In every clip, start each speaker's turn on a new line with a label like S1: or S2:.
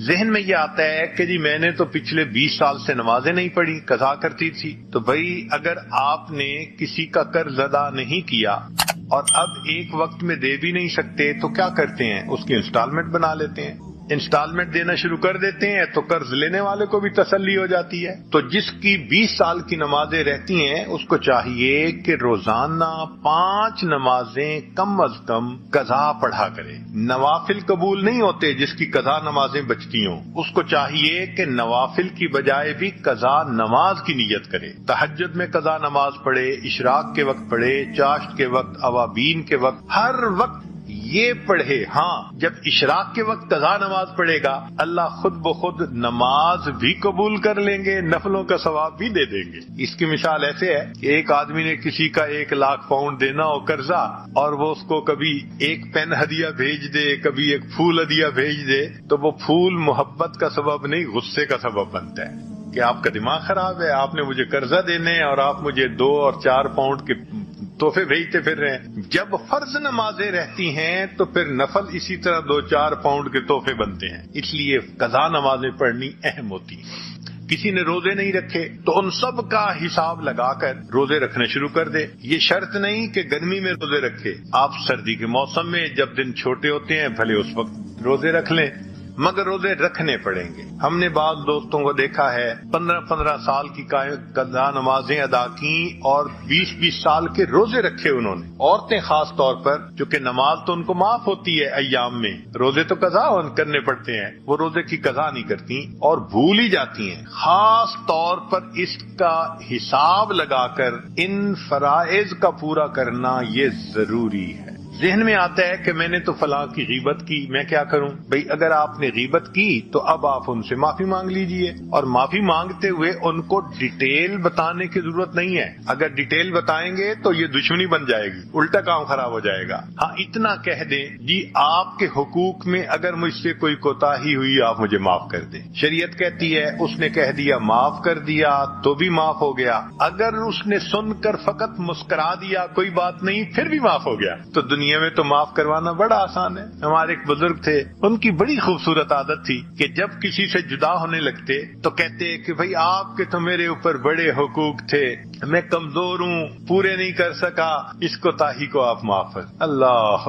S1: ذہن میں یہ آتا ہے کہ جی میں نے تو پچھلے 20 سال سے نمازیں نہیں پڑھی، قضا کرتی تھی، تو بھائی اگر آپ نے کسی کا قرض ادا نہیں کیا اور اب ایک وقت میں دے بھی نہیں سکتے تو کیا کرتے ہیں؟ اس کی انسٹالمنٹ بنا لیتے ہیں، انسٹالمنٹ دینا شروع کر دیتے ہیں تو قرض لینے والے کو بھی تسلی ہو جاتی ہے۔ تو جس کی 20 سال کی نمازیں رہتی ہیں اس کو چاہیے کہ روزانہ 5 نمازیں کم از کم قضا پڑھا کرے۔ نوافل قبول نہیں ہوتے جس کی قضا نمازیں بچتی ہوں، اس کو چاہیے کہ نوافل کی بجائے بھی قضا نماز کی نیت کرے، تہجد میں قضا نماز پڑھے، اشراق کے وقت پڑھے، چاشت کے وقت، اوابین کے وقت، ہر وقت یہ پڑھے۔ ہاں جب اشراق کے وقت قضا نماز پڑھے گا اللہ خود بخود نماز بھی قبول کر لیں گے، نفلوں کا ثواب بھی دے دیں گے۔ اس کی مثال ایسے ہے کہ ایک آدمی نے کسی کا 1,00,000 پاؤنڈ دینا ہو قرضہ، اور وہ اس کو کبھی ایک پین ہدیہ بھیج دے، کبھی ایک پھول ہدیہ بھیج دے، تو وہ پھول محبت کا سبب نہیں غصے کا سبب بنتا ہے کہ آپ کا دماغ خراب ہے، آپ نے مجھے قرضہ دینے اور آپ مجھے 2 اور 4 پاؤنڈ کے تحفے بھیجتے پھر رہے ہیں۔ جب فرض نمازیں رہتی ہیں تو پھر نفل اسی طرح 2-4 پاؤنڈ کے تحفے بنتے ہیں، اس لیے قضا نمازیں پڑھنی اہم ہوتی ہیں۔ کسی نے روزے نہیں رکھے تو ان سب کا حساب لگا کر روزے رکھنے شروع کر دے۔ یہ شرط نہیں کہ گرمی میں روزے رکھے، آپ سردی کے موسم میں جب دن چھوٹے ہوتے ہیں بھلے اس وقت روزے رکھ لیں، مگر روزے رکھنے پڑیں گے۔ ہم نے بعض دوستوں کو دیکھا ہے 15-15 سال کی قضا نمازیں ادا کی اور 20-20 سال کے روزے رکھے انہوں نے۔ عورتیں خاص طور پر، چونکہ نماز تو ان کو معاف ہوتی ہے ایام میں، روزے تو قضا کرنے پڑتے ہیں، وہ روزے کی قضا نہیں کرتی اور بھول ہی جاتی ہیں۔ خاص طور پر اس کا حساب لگا کر ان فرائض کا پورا کرنا یہ ضروری ہے۔ ذہن میں آتا ہے کہ میں نے تو فلاں کی غیبت کی، میں کیا کروں؟ بھئی اگر آپ نے غیبت کی تو اب آپ ان سے معافی مانگ لیجئے، اور معافی مانگتے ہوئے ان کو ڈیٹیل بتانے کی ضرورت نہیں ہے۔ اگر ڈیٹیل بتائیں گے تو یہ دشمنی بن جائے گی، الٹا کام خراب ہو جائے گا۔ ہاں اتنا کہہ دیں جی آپ کے حقوق میں اگر مجھ سے کوئی کوتاہی ہوئی آپ مجھے معاف کر دیں۔ شریعت کہتی ہے اس نے کہہ دیا معاف کر دیا تو بھی معاف ہو گیا، اگر اس نے سن کر فقط مسکرا دیا کوئی بات نہیں پھر بھی معاف ہو گیا، تو دنیا میں تو معاف کروانا بڑا آسان ہے۔ ہمارے ایک بزرگ تھے، ان کی بڑی خوبصورت عادت تھی کہ جب کسی سے جدا ہونے لگتے تو کہتے کہ بھئی آپ کے تو میرے اوپر بڑے حقوق تھے، میں کمزور ہوں، پورے نہیں کر سکا، اس کوتاہی کو آپ معاف کر۔ اللہ،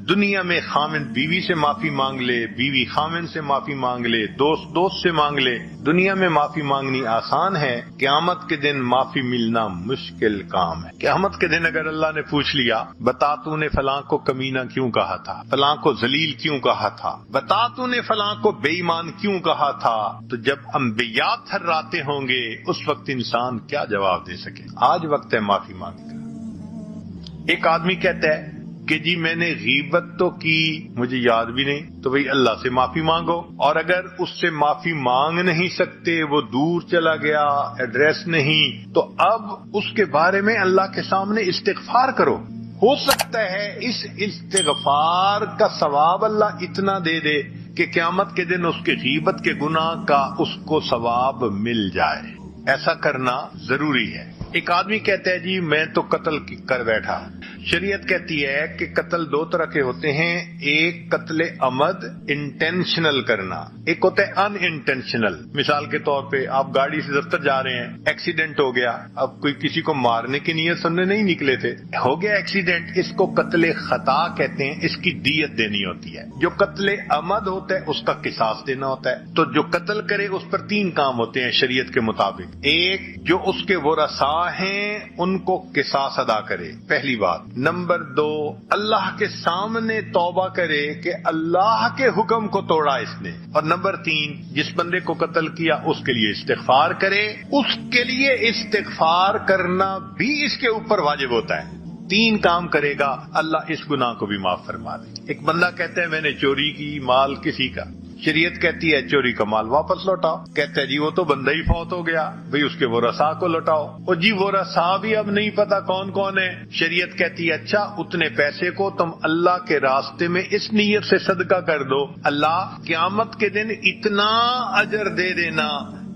S1: دنیا میں خامند بیوی سے معافی مانگ لے، بیوی خامند سے معافی مانگ لے، دوست دوست سے مانگ لے، دنیا میں معافی مانگنی آسان ہے، قیامت کے دن معافی ملنا مشکل کام ہے۔ قیامت کے دن اگر اللہ نے پوچھ لیا بتا تو نے فلاں کو کمینہ کیوں کہا تھا، فلاں کو ذلیل کیوں کہا تھا، بتا تو نے فلاں کو بے ایمان کیوں کہا تھا، تو جب انبیاء تھراتے ہوں گے اس وقت انسان کیا جواب دے سکے؟ آج وقت ہے معافی مانگنے کا۔ ایک آدمی کہتا ہے کہ جی میں نے غیبت تو کی مجھے یاد بھی نہیں، تو بھئی اللہ سے معافی مانگو، اور اگر اس سے معافی مانگ نہیں سکتے، وہ دور چلا گیا، ایڈریس نہیں، تو اب اس کے بارے میں اللہ کے سامنے استغفار کرو۔ ہو سکتا ہے اس استغفار کا ثواب اللہ اتنا دے دے کہ قیامت کے دن اس کے غیبت کے گناہ کا اس کو ثواب مل جائے۔ ایسا کرنا ضروری ہے۔ ایک آدمی کہتا ہے جی میں تو قتل کر بیٹھا۔ شریعت کہتی ہے کہ قتل 2 طرح کے ہوتے ہیں، ایک قتل عمد انٹینشنل کرنا، ایک ہوتا ہے ان انٹینشنل۔ مثال کے طور پہ آپ گاڑی سے دفتر جا رہے ہیں، ایکسیڈنٹ ہو گیا، اب کوئی کسی کو مارنے کی نیت سننے نہیں نکلے تھے، ہو گیا ایکسیڈنٹ، اس کو قتل خطا کہتے ہیں، اس کی دیت دینی ہوتی ہے۔ جو قتل عمد ہوتا ہے اس کا قصاص دینا ہوتا ہے۔ تو جو قتل کرے اس پر 3 کام ہوتے ہیں شریعت کے مطابق۔ ایک، جو اس کے ورثاء ہیں ان کو قصاص ادا کرے، پہلی بات۔ نمبر 2، اللہ کے سامنے توبہ کرے کہ اللہ کے حکم کو توڑا اس نے، اور نمبر 3، جس بندے کو قتل کیا اس کے لیے استغفار کرے، اس کے لیے استغفار کرنا بھی اس کے اوپر واجب ہوتا ہے۔ 3 کام کرے گا اللہ اس گناہ کو بھی معاف فرما دے۔ ایک بندہ کہتا ہے میں نے چوری کی مال کسی کا، شریعت کہتی ہے چوری کا مال واپس لوٹاؤ، کہتا ہے جی وہ تو بندہ ہی فوت ہو گیا، بھئی اس کے ورثاء کو لوٹاؤ، اور جی ورثاء بھی اب نہیں پتا کون کون ہے۔ شریعت کہتی ہے اچھا اتنے پیسے کو تم اللہ کے راستے میں اس نیت سے صدقہ کر دو، اللہ قیامت کے دن اتنا اجر دے دینا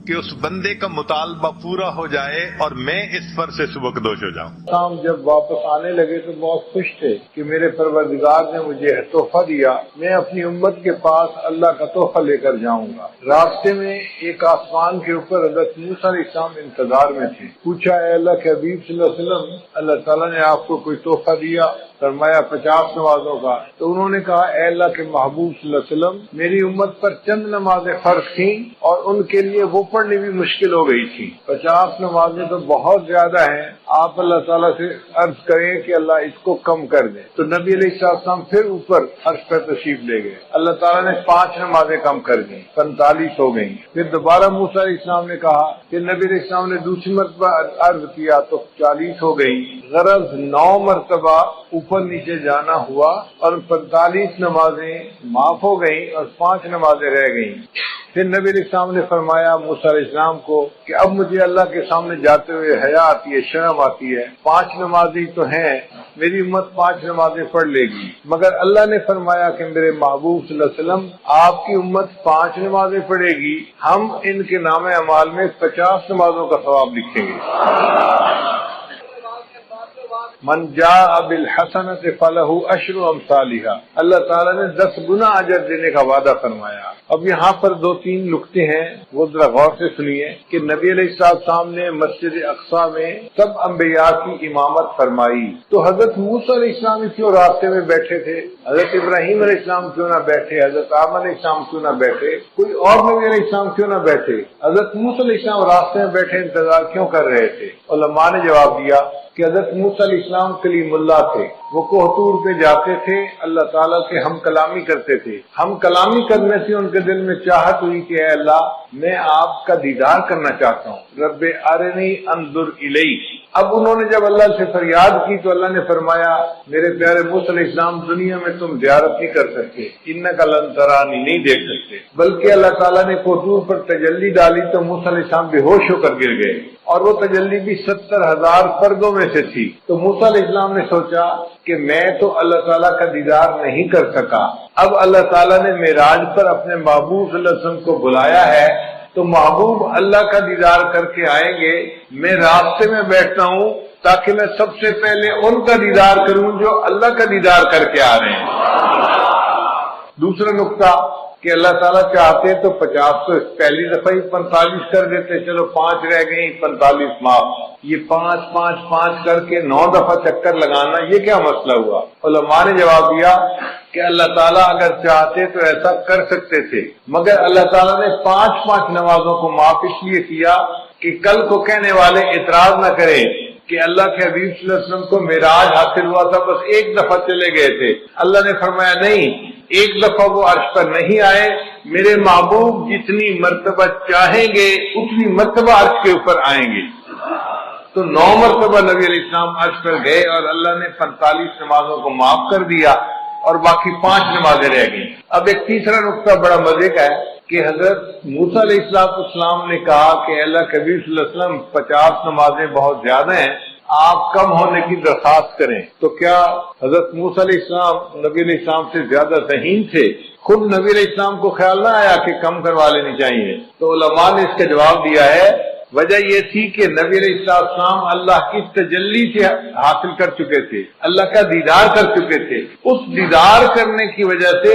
S1: کہ اس بندے کا مطالبہ پورا ہو جائے اور میں اس پر سے سبکدوش ہو جاؤں۔
S2: شام جب واپس آنے لگے تو بہت خوش تھے کہ میرے پروردگار نے مجھے تحفہ دیا، میں اپنی امت کے پاس اللہ کا تحفہ لے کر جاؤں گا۔ راستے میں ایک آسمان کے اوپر حضرت موسیٰ علیہ السلام انتظار میں تھے۔ پوچھا، اے اللہ کے حبیب صلی اللہ علیہ وسلم، اللہ تعالیٰ نے آپ کو کوئی تحفہ دیا؟ فرمایا 50 نمازوں کا۔ تو انہوں نے کہا، اے اللہ کے محبوب صلی اللہ علیہ وسلم، میری امت پر چند نمازیں فرض تھیں اور ان کے لیے وہ پڑھنی بھی مشکل ہو گئی تھی۔ 50 نمازیں تو بہت زیادہ ہیں، آپ اللہ تعالیٰ سے عرض کریں کہ اللہ اس کو کم کر دیں۔ تو نبی علیہ السلام پھر اوپر عرش پر تشریف لے گئے، اللہ تعالیٰ نے 5 نمازیں کم کر دیں، 45 ہو گئیں۔ پھر دوبارہ موسیٰ علیہ السلام نے کہا کہ نبی علیہ السلام نے دوسری مرتبہ عرض کیا تو 40 ہو گئی۔ غرض 9 مرتبہ اوپر نیچے جانا ہوا اور 45 نمازیں معاف ہو گئیں اور 5 نمازیں رہ گئیں۔ پھر نبی علیہ السلام نے فرمایا موسیٰ علیہ السلام کو کہ اب مجھے اللہ کے سامنے جاتے ہوئے حیا آتی ہے، شرم آتی ہے، 5 نمازیں تو ہیں، میری امت 5 نمازیں پڑھ لے گی، مگر اللہ نے فرمایا کہ میرے محبوب صلی اللہ علیہ وسلم آپ کی امت 5 نمازیں پڑھے گی، ہم ان کے نام اعمال میں 50 نمازوں کا ثواب لکھیں گے۔ من جاء بالحسنۃ فلہ عشر امثالھا، اللہ تعالیٰ نے 10 گنا اجر دینے کا وعدہ فرمایا۔ اب یہاں پر 2-3 نکتے ہیں، وہ ذرا غور سے سنیے کہ نبی علیہ السلام نے مسجد اقصیٰ میں سب انبیاء کی امامت فرمائی، تو حضرت موسیٰ علیہ السلام کیوں راستے میں بیٹھے تھے؟ حضرت ابراہیم علیہ السلام کیوں نہ بیٹھے؟ حضرت آدم علیہ السلام کیوں نہ بیٹھے؟ کوئی اور نبی علیہ السلام کیوں نہ بیٹھے؟ حضرت موسیٰ علیہ السلام راستے میں بیٹھے انتظار کیوں کر رہے تھے؟ علماء نے جواب دیا کہ حضرت موسیٰ علیہ السلام کلیم اللہ تھے، وہ کوہ طور پہ جاتے تھے، اللہ تعالیٰ سے ہم کلامی کرتے تھے، ہم کلامی کرنے سے ان کے دل میں چاہت ہوئی کہ اے اللہ میں آپ کا دیدار کرنا چاہتا ہوں، رب ارنی انظر الیک۔ اب انہوں نے جب اللہ سے فریاد کی تو اللہ نے فرمایا میرے پیارے موسیٰ علیہ السلام دنیا میں تم زیارت نہیں کر سکتے، انک لن ترانی نہیں دیکھ سکتے، بلکہ اللہ تعالیٰ نے کوہ طور پر تجلی ڈالی تو موسیٰ علیہ السلام بے ہوش ہو کر گر گئے، اور وہ تجلی بھی 70,000 پردوں میں سے تھی۔ تو موسیٰ علیہ السلام نے سوچا کہ میں تو اللہ تعالیٰ کا دیدار نہیں کر سکا، اب اللہ تعالیٰ نے معراج پر اپنے محبوب صلی اللہ علیہ وسلم کو بلایا ہے تو محبوب اللہ کا دیدار کر کے آئیں گے، میں راستے میں بیٹھتا ہوں تاکہ میں سب سے پہلے ان کا دیدار کروں جو اللہ کا دیدار کر کے آ رہے ہیں۔ دوسرا نقطہ کہ اللہ تعالیٰ چاہتے تو 50 تو پہلی دفعہ ہی 45 کر دیتے، چلو 5 رہ گئی 45 معاف، یہ 5 کر کے 9 دفعہ چکر لگانا یہ کیا مسئلہ ہوا؟ علماء نے جواب دیا کہ اللہ تعالیٰ اگر چاہتے تو ایسا کر سکتے تھے، مگر اللہ تعالیٰ نے 5 نمازوں کو معاف اس لیے کیا کہ کل کو کہنے والے اعتراض نہ کریں کہ اللہ کے حبیب صلی اللہ علیہ وسلم کو معراج حاصل ہوا تھا بس 1 دفعہ چلے گئے تھے۔ اللہ نے فرمایا نہیں، 1 دفعہ وہ عرش پر نہیں آئے، میرے محبوب جتنی مرتبہ چاہیں گے اتنی مرتبہ عرش کے اوپر آئیں گے۔ تو 9 مرتبہ نبی علیہ السلام عرش پر گئے اور اللہ نے 45 نمازوں کو معاف کر دیا اور باقی 5 نمازیں رہ گئیں۔ اب ایک تیسرا نقطہ بڑا مزے کا ہے کہ حضرت موسیٰ علیہ السلام نے کہا کہ اللہ کے حبیب صلی اللہ علیہ وسلم 50 نمازیں بہت زیادہ ہیں، آپ کم ہونے کی درخواست کریں۔ تو کیا حضرت موسیٰ علیہ السلام نبی علیہ السلام سے زیادہ ذہین تھے؟ خود نبی علیہ السلام کو خیال نہ آیا کہ کم کروا لینی چاہیے؟ تو علماء نے اس کا جواب دیا ہے، وجہ یہ تھی کہ نبی علیہ السلام اللہ کی تجلی سے حاصل کر چکے تھے، اللہ کا دیدار کر چکے تھے، اس دیدار کرنے کی وجہ سے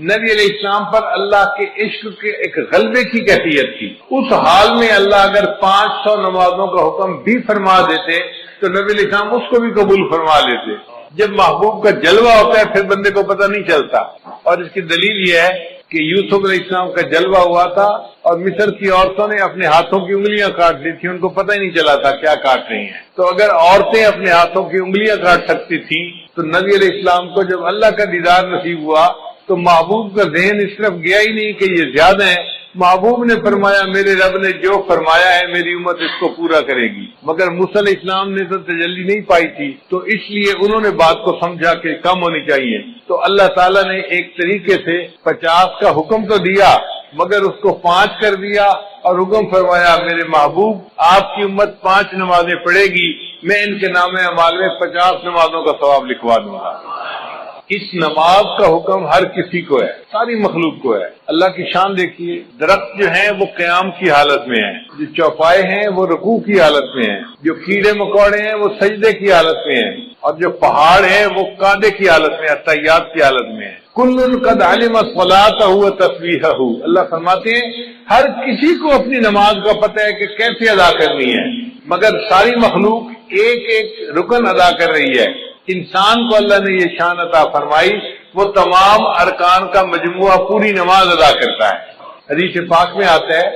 S2: نبی علیہ السلام پر اللہ کے عشق کے ایک غلبے کی کیفیت تھی۔ اس حال میں اللہ اگر 500 نمازوں کا حکم بھی فرما دیتے تو نبی علیہ السلام اس کو بھی قبول فرما لیتے۔ جب محبوب کا جلوہ ہوتا ہے پھر بندے کو پتہ نہیں چلتا، اور اس کی دلیل یہ ہے کہ یوسف علیہ السلام کا جلوہ ہوا تھا اور مصر کی عورتوں نے اپنے ہاتھوں کی انگلیاں کاٹ لی تھی، ان کو پتہ ہی نہیں چلا تھا کیا کاٹ رہی ہیں۔ تو اگر عورتیں اپنے ہاتھوں کی انگلیاں کاٹ سکتی تھیں تو نبی علیہ السلام کو جب اللہ کا دیدار نصیب ہوا تو محبوب کا ذہن اس طرف گیا ہی نہیں کہ یہ زیادہ ہیں۔ محبوب نے فرمایا میرے رب نے جو فرمایا ہے میری امت اس کو پورا کرے گی، مگر موسیٰ علیہ السلام نے تو تجلی نہیں پائی تھی، تو اس لیے انہوں نے بات کو سمجھا کہ کم ہونی چاہیے۔ تو اللہ تعالیٰ نے ایک طریقے سے 50 کا حکم تو دیا مگر اس کو 5 کر دیا اور حکم فرمایا میرے محبوب آپ کی امت 5 نمازیں پڑھے گی، میں ان کے نام اعمال میں 50 نمازوں کا ثواب لکھوا دوں گا۔ اس نماز کا حکم ہر کسی کو ہے، ساری مخلوق کو ہے۔ اللہ کی شان دیکھیے، درخت جو ہیں وہ قیام کی حالت میں ہیں، جو چوپائے ہیں وہ رکوع کی حالت میں ہیں، جو کیڑے مکوڑے ہیں وہ سجدے کی حالت میں ہیں، اور جو پہاڑ ہیں وہ قعدے کی حالت میں، اتحیات کی حالت میں ہیں۔ کل قد علم صلاتہ و تسبیحہ، اللہ فرماتے ہیں ہر کسی کو اپنی نماز کا پتہ ہے کہ کیسے ادا کرنی ہے، مگر ساری مخلوق ایک ایک رکن ادا کر رہی ہے۔ انسان کو اللہ نے یہ شان عطا فرمائی، وہ تمام ارکان کا مجموعہ پوری نماز ادا کرتا ہے۔ حدیث پاک میں آتا ہے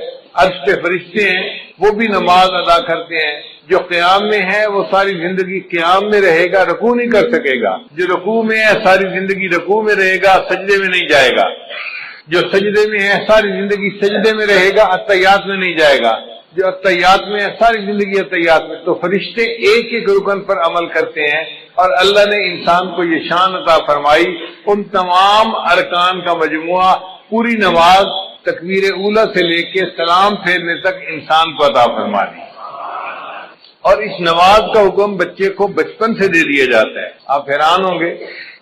S2: عرش پہ فرشتے ہیں وہ بھی نماز ادا کرتے ہیں، جو قیام میں ہے وہ ساری زندگی قیام میں رہے گا، رکوع نہیں کر سکے گا، جو رکوع میں ہے ساری زندگی رکوع میں رہے گا، سجدے میں نہیں جائے گا، جو سجدے میں ہے ساری زندگی سجدے میں رہے گا، اتحیات میں نہیں جائے گا، جو اتحیات میں ہے ساری زندگی اتحیات میں۔ تو فرشتے ایک ایک رکن پر عمل کرتے ہیں، اور اللہ نے انسان کو یہ شان عطا فرمائی، ان تمام ارکان کا مجموعہ پوری نماز تکبیر اولیٰ سے لے کے سلام پھیرنے تک انسان کو عطا فرما دی۔ اور اس نماز کا حکم بچے کو بچپن سے دے دیا جاتا ہے۔ آپ حیران ہوں گے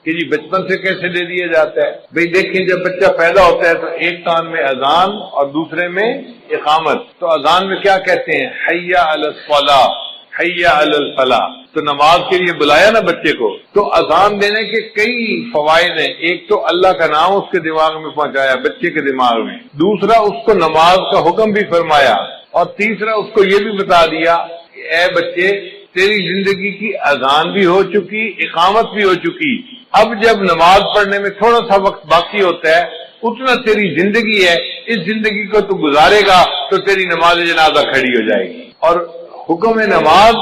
S2: کہ جی بچپن سے کیسے دے دیا جاتا ہے؟ بھئی دیکھیں، جب بچہ پیدا ہوتا ہے تو ایک کان میں اذان اور دوسرے میں اقامت۔ تو اذان میں کیا کہتے ہیں؟ حی علی الصلاۃ، حی علی الفلاح۔ تو نماز کے لیے بلایا نا بچے کو، تو اذان دینے کے کئی فوائد ہیں۔ ایک تو اللہ کا نام اس کے دماغ میں پہنچایا، بچے کے دماغ میں، دوسرا اس کو نماز کا حکم بھی فرمایا، اور تیسرا اس کو یہ بھی بتا دیا کہ اے بچے تیری زندگی کی اذان بھی ہو چکی، اقامت بھی ہو چکی، اب جب نماز پڑھنے میں تھوڑا سا وقت باقی ہوتا ہے، اتنا تیری زندگی ہے، اس زندگی کو تو گزارے گا تو تیری نماز جنازہ کھڑی ہو جائے گی۔ اور حکم نماز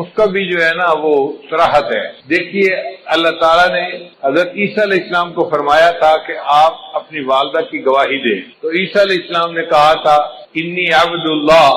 S2: اس کا بھی جو ہے نا وہ صراحت ہے۔ دیکھیے اللہ تعالیٰ نے حضرت عیسیٰ علیہ السلام کو فرمایا تھا کہ آپ اپنی والدہ کی گواہی دیں، تو عیسیٰ علیہ السلام نے کہا تھا انی عبد اللہ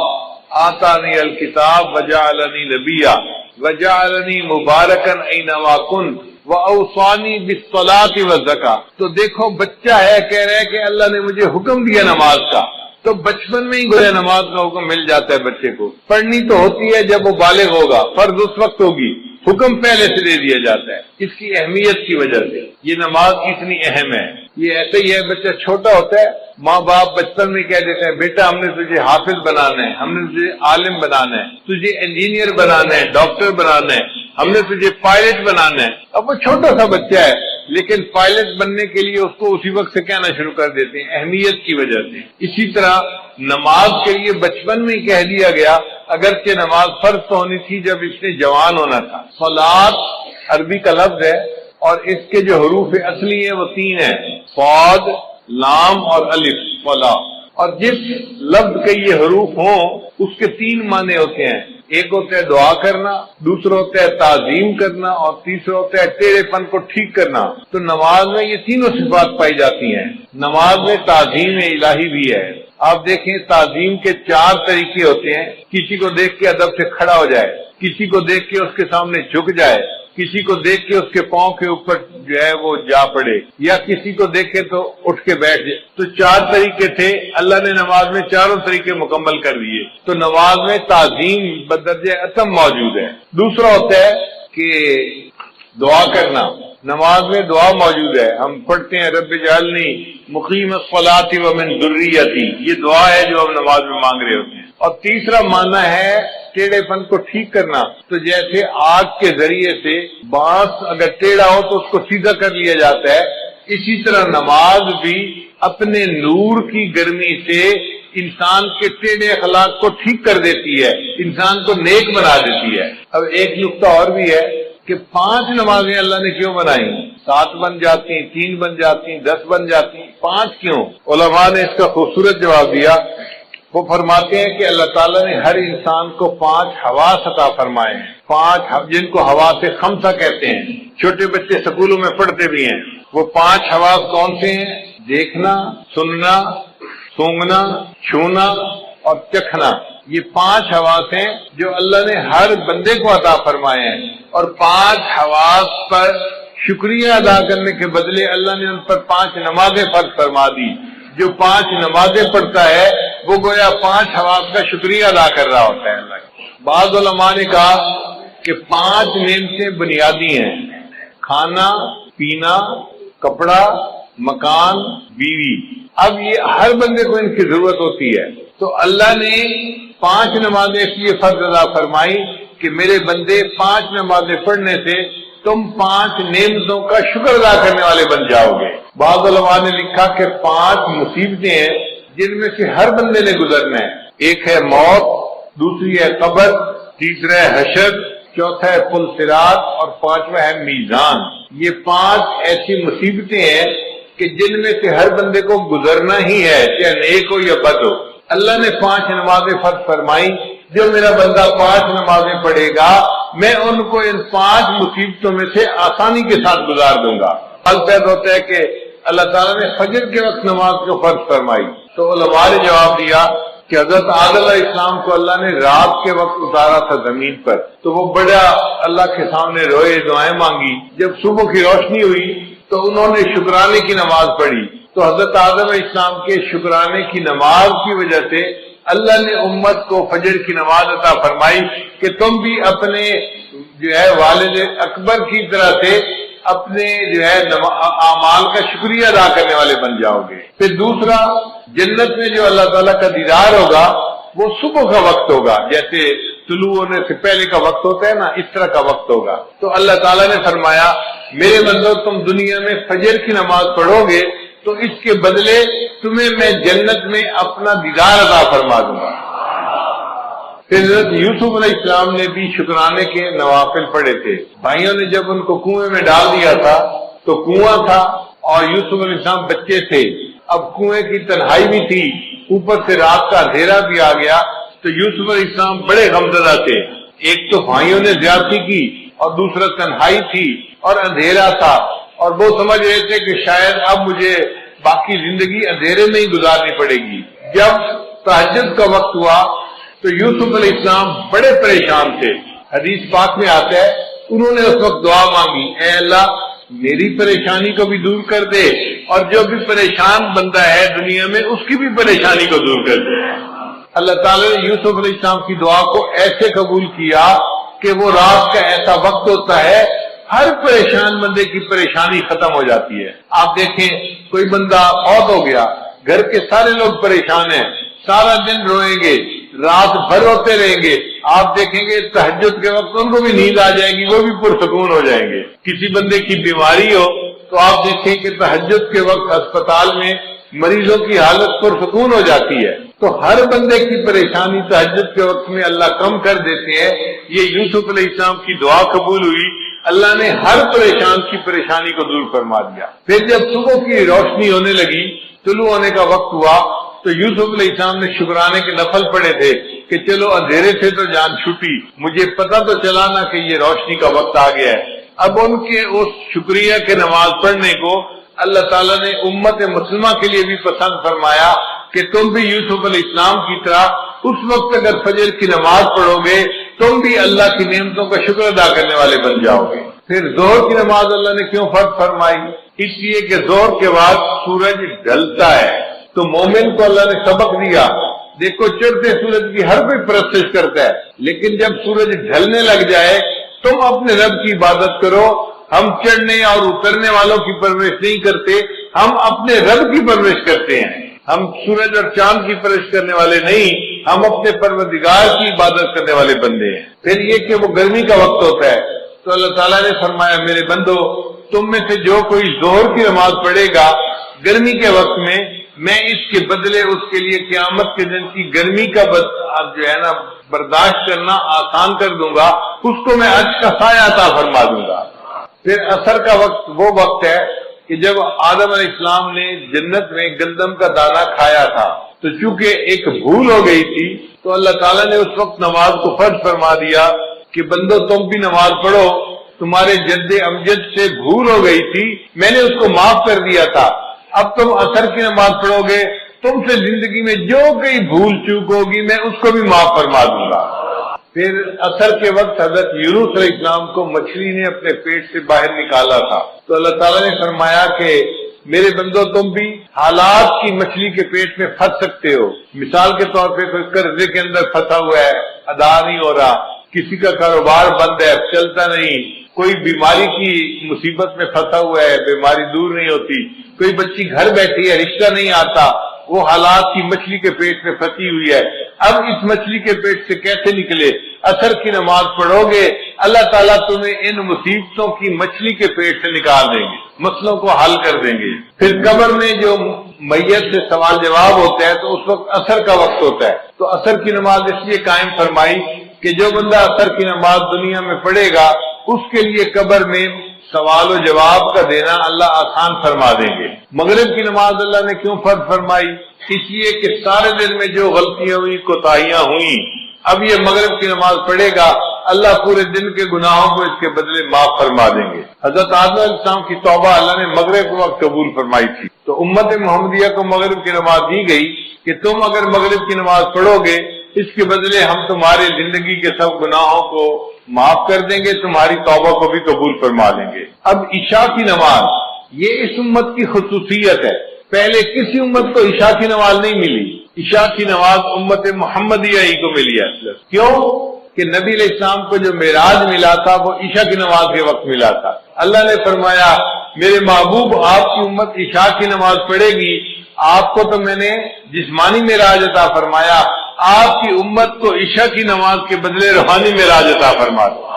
S2: آتانی الکتاب وجعلنی نبیا وجعلنی مبارکا اینما کنت وَأَوْصَانِي بِالصَّلَاةِ وَالزَّكَاةِ۔ تو دیکھو بچہ ہے، کہہ رہا ہے کہ اللہ نے مجھے حکم دیا نماز کا، تو بچپن میں ہی گویا نماز کا حکم مل جاتا ہے بچے کو۔ پڑھنی تو ہوتی ہے جب وہ بالغ ہوگا، فرض اس وقت ہوگی، حکم پہلے سے دے دیا جاتا ہے اس کی اہمیت کی وجہ سے۔ یہ نماز اتنی اہم ہے۔ یہ ایسے ہی ہے، بچہ چھوٹا ہوتا ہے، ماں باپ بچپن میں کہہ دیتے ہیں بیٹا ہم نے تجھے حافظ بنانا ہے، ہم نے تجھے عالم بنانا ہے، تجھے انجینئر بنانا ہے، ڈاکٹر بنانا ہے، ہم نے تجھے پائلٹ بنانا ہے۔ اب وہ چھوٹا سا بچہ ہے، لیکن پائلٹ بننے کے لیے اس کو اسی وقت سے کہنا شروع کر دیتے ہیں، اہمیت کی وجہ سے۔ اسی طرح نماز کے لیے بچپن میں ہی کہہ دیا گیا، اگرچہ نماز فرض تو ہونی تھی جب اس نے جوان ہونا تھا۔ صلاۃ عربی کا لفظ ہے، اور اس کے جو حروف اصلی ہیں وہ 3 ہیں، صاد، لام اور الف، صلاۃ۔ اور جس لفظ کے یہ حروف ہوں اس کے 3 معنی ہوتے ہیں، ایک ہوتا ہے دعا کرنا، دوسرا ہوتا ہے تعظیم کرنا، اور تیسرا ہوتا ہے ٹیڑھے پن کو ٹھیک کرنا۔ تو نماز میں یہ تینوں صفات پائی جاتی ہیں۔ نماز میں تعظیم الہی بھی ہے۔ آپ دیکھیں تعظیم کے 4 طریقے ہوتے ہیں، کسی کو دیکھ کے ادب سے کھڑا ہو جائے، کسی کو دیکھ کے اس کے سامنے جھک جائے، کسی کو دیکھ کے اس کے پاؤں کے اوپر جو ہے وہ جا پڑے، یا کسی کو دیکھے تو اٹھ کے بیٹھ جائے۔ تو 4 طریقے تھے، اللہ نے نماز میں چاروں طریقے مکمل کر دیے۔ تو نماز میں تعظیم بدرجہ اتم موجود ہے۔ دوسرا ہوتا ہے کہ دعا کرنا، نماز میں دعا موجود ہے، ہم پڑھتے ہیں رب اجعلنی مقیم الصلاۃ ومن ذریتی، یہ دعا ہے جو ہم نماز میں مانگ رہے ہوتے ہیں۔ اور تیسرا معنی ہے ٹیڑھے پن کو ٹھیک کرنا، تو جیسے آگ کے ذریعے سے بانس اگر ٹیڑھا ہو تو اس کو سیدھا کر لیا جاتا ہے، اسی طرح نماز بھی اپنے نور کی گرمی سے انسان کے ٹیڑھے اخلاق کو ٹھیک کر دیتی ہے، انسان کو نیک بنا دیتی ہے۔ اب ایک نقطہ اور بھی ہے کہ 5 نمازیں اللہ نے کیوں بنائی؟ 7 بن جاتی، 3 بن جاتی، 10 بن جاتی، 5 کیوں؟ علماء نے اس کا خوبصورت جواب دیا۔ وہ فرماتے ہیں کہ اللہ تعالیٰ نے ہر انسان کو 5 حواس عطا فرمائے ہیں، 5 جن کو حواس خمسہ کہتے ہیں، چھوٹے بچے سکولوں میں پڑھتے بھی ہیں۔ وہ 5 حواس کون سے ہیں؟ دیکھنا، سننا، سونگھنا، چھونا اور چکھنا۔ یہ 5 حواس ہیں جو اللہ نے ہر بندے کو عطا فرمائے ہیں، اور 5 حواس پر شکریہ ادا کرنے کے بدلے اللہ نے ان پر 5 نمازیں فرض فرما دی۔ جو 5 نمازیں پڑھتا ہے وہ گویا 5 حواس کا شکریہ ادا کر رہا ہوتا ہے اللہ کا۔ بعض علماء نے کہا کہ 5 نعمتیں بنیادی ہیں، کھانا، پینا، کپڑا، مکان، بیوی. اب یہ ہر بندے کو ان کی ضرورت ہوتی ہے. تو اللہ نے 5 نمازیں اس لیے فرض ادا فرمائی کہ میرے بندے 5 نمازیں پڑھنے سے تم 5 نعمتوں کا شکر ادا کرنے والے بن جاؤ گے. بعض علماء نے لکھا کہ 5 مصیبتیں ہیں جن میں سے ہر بندے نے گزرنا ہے. ایک ہے موت، دوسری ہے قبر، تیسرا ہے حشر، چوتھا ہے پل صراط اور 5واں ہے میزان. یہ 5 ایسی مصیبتیں ہیں کہ جن میں سے ہر بندے کو گزرنا ہی ہے، چاہے نیک ہو یا بد ہو. اللہ نے 5 نمازیں فرض فرمائی. جو میرا بندہ 5 نمازیں پڑھے گا میں ان کو ان 5 مصیبتوں میں سے آسانی کے ساتھ گزار دوں گا. حل پیدا ہوتا ہے کہ اللہ تعالیٰ نے فجر کے وقت نماز کو فرض فرمائی. تو علماء نے جواب دیا کہ حضرت آدم علیہ السلام کو اللہ نے رات کے وقت اتارا تھا زمین پر، تو وہ بڑا اللہ کے سامنے روئے، دعائیں مانگی. جب صبح کی روشنی ہوئی تو انہوں نے شکرانے کی نماز پڑھی. تو حضرت آدم علیہ السلام کے شکرانے کی نماز کی وجہ سے اللہ نے امت کو فجر کی نماز عطا فرمائی کہ تم بھی اپنے جو ہے والد اکبر کی طرح سے اپنے جو ہے اعمال کا شکریہ ادا کرنے والے بن جاؤ گے. پھر دوسرا، جنت میں جو اللہ تعالیٰ کا دیدار ہوگا وہ صبح کا وقت ہوگا، جیسے طلوع ہونے سے پہلے کا وقت ہوتا ہے نا، اس طرح کا وقت ہوگا. تو اللہ تعالیٰ نے فرمایا میرے بندو تم دنیا میں فجر کی نماز پڑھو گے تو اس کے بدلے تمہیں میں جنت میں اپنا دیدار عطا فرما دوں گا. پھر حضرت یوسف علیہ السلام نے بھی شکرانے کے نوافل پڑھے تھے. بھائیوں نے جب ان کو کنویں میں ڈال دیا تھا تو کنواں تھا اور یوسف علیہ السلام بچے تھے. اب کنویں کی تنہائی بھی تھی، اوپر سے رات کا اندھیرا بھی آ گیا. تو یوسف علیہ السلام بڑے غمزدہ تھے. ایک تو بھائیوں نے زیادتی کی اور دوسرا تنہائی تھی اور اندھیرا تھا، اور وہ سمجھ رہے تھے کہ شاید اب مجھے باقی زندگی اندھیرے میں ہی گزارنی پڑے گی. جب تہجد کا وقت ہوا تو یوسف علیہ السلام بڑے پریشان تھے. حدیث پاک میں آتا ہے انہوں نے اس وقت دعا مانگی، اے اللہ میری پریشانی کو بھی دور کر دے اور جو بھی پریشان بندہ ہے دنیا میں اس کی بھی پریشانی کو دور کر دے. اللہ تعالیٰ نے یوسف علیہ السلام کی دعا کو ایسے قبول کیا کہ وہ رات کا ایسا وقت ہوتا ہے ہر پریشان بندے کی پریشانی ختم ہو جاتی ہے. آپ دیکھیں کوئی بندہ فوت ہو گیا، گھر کے سارے لوگ پریشان ہیں، سارا دن روئیں گے، رات بھر روتے رہیں گے. آپ دیکھیں گے تہجد کے وقت ان کو بھی نیند آ جائے گی، وہ بھی پرسکون ہو جائیں گے. کسی بندے کی بیماری ہو تو آپ دیکھیں کہ تہجد کے وقت اسپتال میں مریضوں کی حالت پرسکون ہو جاتی ہے. تو ہر بندے کی پریشانی تہجد کے وقت میں اللہ کم کر دیتے ہیں. یہ یوسف علیہ السلام کی دعا قبول ہوئی، اللہ نے ہر پریشان کی پریشانی کو دور فرما دیا. پھر جب صبح کی روشنی ہونے لگی، طلوع ہونے کا وقت ہوا، تو یوسف علیہ السلام نے شکرانے کے نفل پڑے تھے کہ چلو اندھیرے سے تو جان چھٹی، مجھے پتہ تو چلا نا کہ یہ روشنی کا وقت آ گیا ہے. اب ان کے اس شکریہ کے نماز پڑھنے کو اللہ تعالیٰ نے امت مسلمہ کے لیے بھی پسند فرمایا کہ تم بھی یوسف علیہ السلام کی طرح اس وقت اگر فجر کی نماز پڑھو گے تم بھی اللہ کی نعمتوں کا شکر ادا کرنے والے بن جاؤ گے. پھر ظہر کی نماز اللہ نے کیوں فرض فرمائی؟ اس لیے کہ ظہر کے بعد سورج ڈھلتا ہے. تو مومن کو اللہ نے سبق دیا، دیکھو چڑھتے سورج کی ہر کوئی پرستش کرتا ہے، لیکن جب سورج ڈھلنے لگ جائے تم اپنے رب کی عبادت کرو. ہم چڑھنے اور اترنے والوں کی پرورش نہیں کرتے، ہم اپنے رب کی پرورش کرتے ہیں. ہم سورج اور چاند کی پرورش کرنے والے نہیں، ہم اپنے پروردگار کی عبادت کرنے والے بندے ہیں. پھر یہ کہ وہ گرمی کا وقت ہوتا ہے تو اللہ تعالیٰ نے فرمایا میرے بندو تم میں سے جو کوئی ظہر کی نماز پڑھے گا گرمی کے وقت میں اس کے بدلے اس کے لیے قیامت کے دن کی گرمی کا جو ہے نا برداشت کرنا آسان کر دوں گا، اس کو میں عرش کا سایہ عطا فرما دوں گا. پھر عصر کا وقت وہ وقت ہے کہ جب آدم علیہ السلام نے جنت میں گندم کا دانہ کھایا تھا تو چونکہ ایک بھول ہو گئی تھی تو اللہ تعالیٰ نے اس وقت نماز کو فرض فرما دیا کہ بندو تم بھی نماز پڑھو، تمہارے جد امجد سے بھول ہو گئی تھی، میں نے اس کو معاف کر دیا تھا. اب تم عصر کی نماز پڑھو گے، تم سے زندگی میں جو کئی بھول چوک ہوگی میں اس کو بھی معاف فرما دوں گا. پھر عصر کے وقت حضرت یونس علیہ السلام کو مچھلی نے اپنے پیٹ سے باہر نکالا تھا تو اللہ تعالیٰ نے فرمایا کہ میرے بندو تم بھی حالات کی مچھلی کے پیٹ میں پھنس سکتے ہو. مثال کے طور پہ کوئی قرضے کے اندر پھنسا ہوا ہے، ادا نہیں ہو رہا، کسی کا کاروبار بند ہے، چلتا نہیں، کوئی بیماری کی مصیبت میں پھنسا ہوا ہے، بیماری دور نہیں ہوتی، کوئی بچی گھر بیٹھی ہے، رشتہ نہیں آتا، وہ حالات کی مچھلی کے پیٹ میں پھنسی ہوئی ہے، اب اس مچھلی کے پیٹ سے کیسے نکلے؟ عصر کی نماز پڑھو گے، اللہ تعالیٰ تمہیں ان مصیبتوں کی مچھلی کے پیٹ سے نکال دیں گے، مسئلوں کو حل کر دیں گے۔ پھر قبر میں جو میت سے سوال جواب ہوتا ہے تو اس وقت عصر کا وقت ہوتا ہے، تو عصر کی نماز اس لیے قائم فرمائی کہ جو بندہ عصر کی نماز دنیا میں پڑھے گا اس کے لیے قبر میں سوال و جواب کا دینا اللہ آسان فرما دیں گے۔ مغرب کی نماز اللہ نے کیوں فرض فرمائی؟ اس لیے کہ سارے دن میں جو غلطیاں ہوئی، کوتاہیاں ہوئیں، اب یہ مغرب کی نماز پڑھے گا، اللہ پورے دن کے گناہوں کو اس کے بدلے معاف فرما دیں گے۔ حضرت آدم علیہ السلام کی توبہ اللہ نے مغرب کے وقت قبول فرمائی تھی، تو امت محمدیہ کو مغرب کی نماز دی گئی کہ تم اگر مغرب کی نماز پڑھو گے اس کے بدلے ہم تمہاری زندگی کے سب گناہوں کو معاف کر دیں گے، تمہاری توبہ کو بھی قبول فرما لیں گے۔ اب عشاء کی نماز یہ اس امت کی خصوصیت ہے، پہلے کسی امت کو عشاء کی نماز نہیں ملی، عشاء کی نماز امت محمدیہ ہی کو ملی ہے۔ کیوں کہ نبی علیہ السلام کو جو معراج ملا تھا وہ عشاء کی نماز کے وقت ملا تھا۔ اللہ نے فرمایا میرے محبوب آپ کی امت عشاء کی نماز پڑھے گی، آپ کو تو میں نے جسمانی معراج عطا فرمایا، آپ کی امت کو عشاء کی نماز کے بدلے روحانی معراج عطا فرما دو۔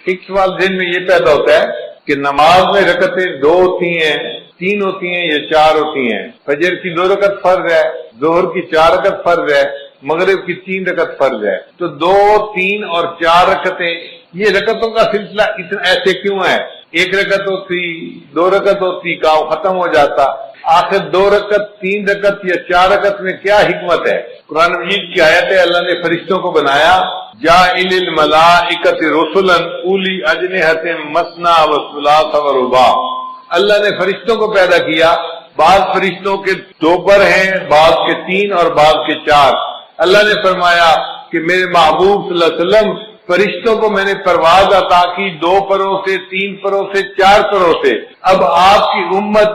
S2: ایک سوال ذہن میں یہ پیدا ہوتا ہے کہ نماز میں رکعتیں 2 ہوتی ہیں، 3 ہوتی ہیں یا 4 ہوتی ہیں؟ فجر کی 2 رکعت فرض ہے، ظہر کی 4 رکعت فرض ہے، مغرب کی 3 رکعت فرض ہے، تو 2، 3 اور 4 رکعتیں، یہ رکعتوں کا سلسلہ اتنا ایسے کیوں ہے؟ 1 رکعت ہوتی، 2 رکعت ہوتی، کام ختم ہو جاتا، آخر 2 رکعت، 3 رکعت یا 4 رکعت میں کیا حکمت ہے؟ قرآن مجید کی آیت ہے اللہ نے فرشتوں کو بنایا جاعل الملائکۃ رسلا اولی اجنحۃ مثنی وثلاث ورباع، اللہ نے فرشتوں کو پیدا کیا، بعض فرشتوں کے 2 پر ہیں، بعض کے 3 اور بعض کے 4۔ اللہ نے فرمایا کہ میرے محبوب صلی اللہ علیہ وسلم فرشتوں کو میں نے پرواز عطا کی 2 پروں سے، 3 پروں سے، 4 پروں سے، اب آپ کی امت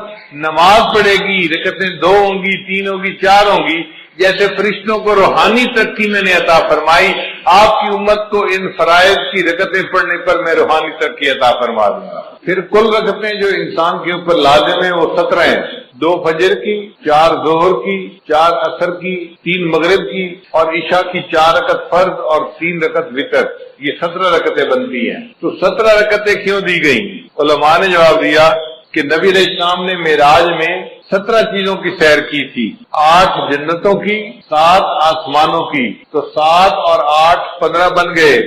S2: نماز پڑھے گی، رکعتیں 2 ہوں گی، 3 ہوگی، 4 ہوں گی، جیسے فرشتوں کو روحانی ترقی میں نے عطا فرمائی، آپ کی امت کو ان فرائض کی رکعتیں پڑھنے پر میں روحانی ترقی عطا فرما دوں گا۔ پھر کل رکعتیں جو انسان کے اوپر لازم ہیں وہ 17 ہیں، 2 فجر کی، 4 ظہر کی، 4 عصر کی، 3 مغرب کی اور عشاء کی 4 رکعت فرض اور 3 رکعت وتر، یہ 17 رکعتیں بنتی ہیں۔ تو 17 رکعتیں کیوں دی گئیں؟ علماء نے جواب دیا کہ نبی علیہ السلام نے معراج میں 17 چیزوں کی سیر کی تھی، 8 جنتوں کی، 7 آسمانوں کی، تو 7 اور 8 15 بن گئے،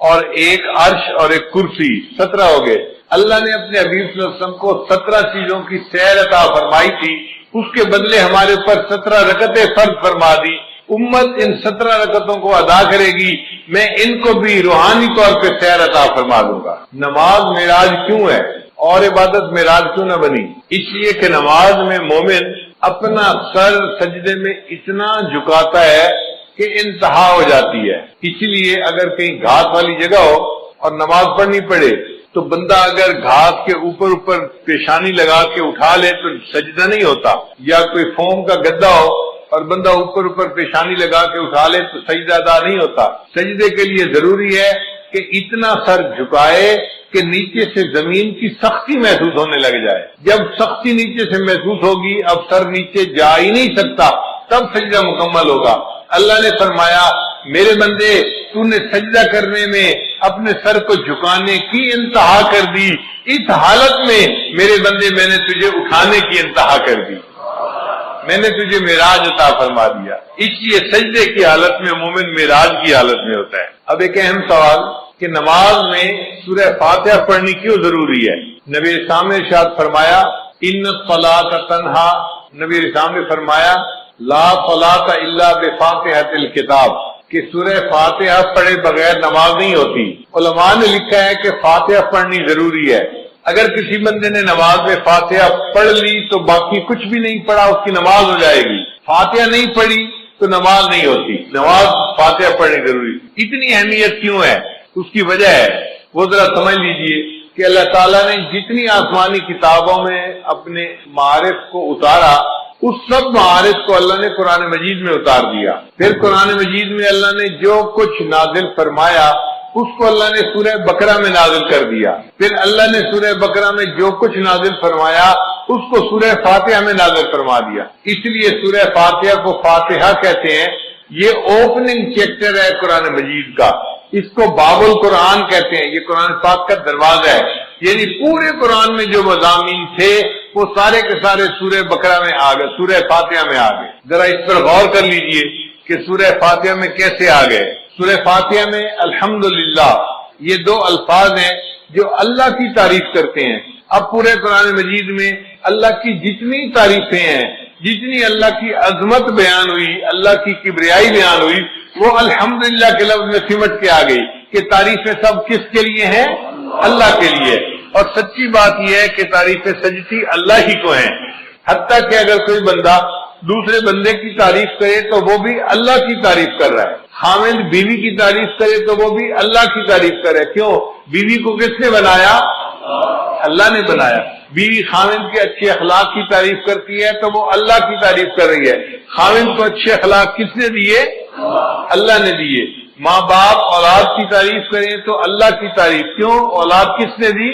S2: اور 1 عرش اور 1 کرسی، 17 ہو گئے۔ اللہ نے اپنے حبیب صلی اللہ علیہ وسلم کو 17 چیزوں کی سیر عطا فرمائی تھی، اس کے بدلے ہمارے اوپر 17 رکعتیں فرض فرما دی۔ امت ان 17 رکعتوں کو ادا کرے گی، میں ان کو بھی روحانی طور پہ سیر عطا فرما دوں گا۔ نماز معراج کیوں ہے اور عبادت معراج کیوں نہ بنی؟ اس لیے کہ نماز میں مومن اپنا سر سجدے میں اتنا جھکاتا ہے کہ انتہا ہو جاتی ہے۔ اس لیے اگر کہیں گھاس والی جگہ ہو اور نماز پڑھنی پڑے تو بندہ اگر گھاس کے اوپر پیشانی لگا کے اٹھا لے تو سجدہ نہیں ہوتا، یا کوئی فوم کا گدا ہو اور بندہ اوپر پیشانی لگا کے اٹھا لے تو سجدہ ادا نہیں ہوتا۔ سجدے کے لیے ضروری ہے کہ اتنا سر جھکائے کہ نیچے سے زمین کی سختی محسوس ہونے لگ جائے۔ جب سختی نیچے سے محسوس ہوگی، اب سر نیچے جا ہی نہیں سکتا، تب سجدہ مکمل ہوگا۔ اللہ نے فرمایا میرے بندے تو نے سجدہ کرنے میں اپنے سر کو جھکانے کی انتہا کر دی، اس حالت میں میرے بندے میں نے تجھے اٹھانے کی انتہا کر دی، میں نے تجھے معراج عطا فرما دیا۔ اس لیے سجدے کی حالت میں مومن معراج کی حالت میں ہوتا ہے۔ اب ایک اہم سوال کہ نماز میں سورہ فاتحہ پڑھنی کیوں ضروری ہے؟ نبی اسلام نے ارشاد فرمایا ان الصلاۃ تنہا، نبی اسلام نے فرمایا لا صلاۃ الا بفاتحۃ الکتاب، کہ سورہ فاتحہ پڑھے بغیر نماز نہیں ہوتی۔ علماء نے لکھا ہے کہ فاتحہ پڑھنی ضروری ہے، اگر کسی بندے نے نماز میں فاتحہ پڑھ لی تو باقی کچھ بھی نہیں پڑھا، اس کی نماز ہو جائے گی۔ فاتحہ نہیں پڑھی تو نماز نہیں ہوتی، نماز فاتحہ پڑھنی ضروری۔ اتنی اہمیت کیوں ہے؟ اس کی وجہ ہے وہ ذرا سمجھ لیجئے کہ اللہ تعالیٰ نے جتنی آسمانی کتابوں میں اپنے معارف کو اتارا، اس سب معارف کو اللہ نے قرآن مجید میں اتار دیا۔ پھر قرآن مجید میں اللہ نے جو کچھ نازل فرمایا اس کو اللہ نے سورہ بقرہ میں نازل کر دیا، پھر اللہ نے سورہ بقرہ میں جو کچھ نازل فرمایا اس کو سورہ فاتحہ میں نازل فرما دیا۔ اس لیے سورہ فاتحہ کو فاتحہ کہتے ہیں، یہ اوپننگ چیپٹر ہے قرآن مجید کا، اس کو باب القرآن کہتے ہیں، یہ قرآن پاک کا دروازہ ہے، یعنی پورے قرآن میں جو مضامین تھے وہ سارے کے سارے سورہ بقرہ میں آ گئے، سورہ فاتحہ میں آ گئے۔ ذرا اس پر غور کر لیجئے کہ سورہ فاتحہ میں کیسے آ گئے۔ سورہ فاتحہ میں الحمدللہ یہ دو الفاظ ہیں جو اللہ کی تعریف کرتے ہیں۔ اب پورے قرآن مجید میں اللہ کی جتنی تعریفیں ہیں، جتنی اللہ کی عظمت بیان ہوئی، اللہ کی کبریائی بیان ہوئی، وہ الحمدللہ کے لفظ میں سمٹ کے آ گئی کہ تعریفیں سب کس کے لیے ہیں؟ اللہ کے لیے۔ اور سچی بات یہ ہے کہ تعریفیں سجتی اللہ ہی کو ہیں، حتیٰ کہ اگر کوئی بندہ دوسرے بندے کی تعریف کرے تو وہ بھی اللہ کی تعریف کر رہا ہے، خاوند بیوی کی تعریف کرے تو وہ بھی اللہ کی تعریف کرے۔ کیوں؟ بیوی کو کس نے بنایا؟ اللہ نے بنایا۔ بیوی خاوند کے اچھے اخلاق کی تعریف کرتی ہے تو وہ اللہ کی تعریف کر رہی ہے۔ خاوند کو اچھے اخلاق کس نے دیے؟ اللہ نے دیے۔ ماں باپ اولاد کی تعریف کریں تو اللہ کی تعریف، کیوں؟ اولاد کس نے دی؟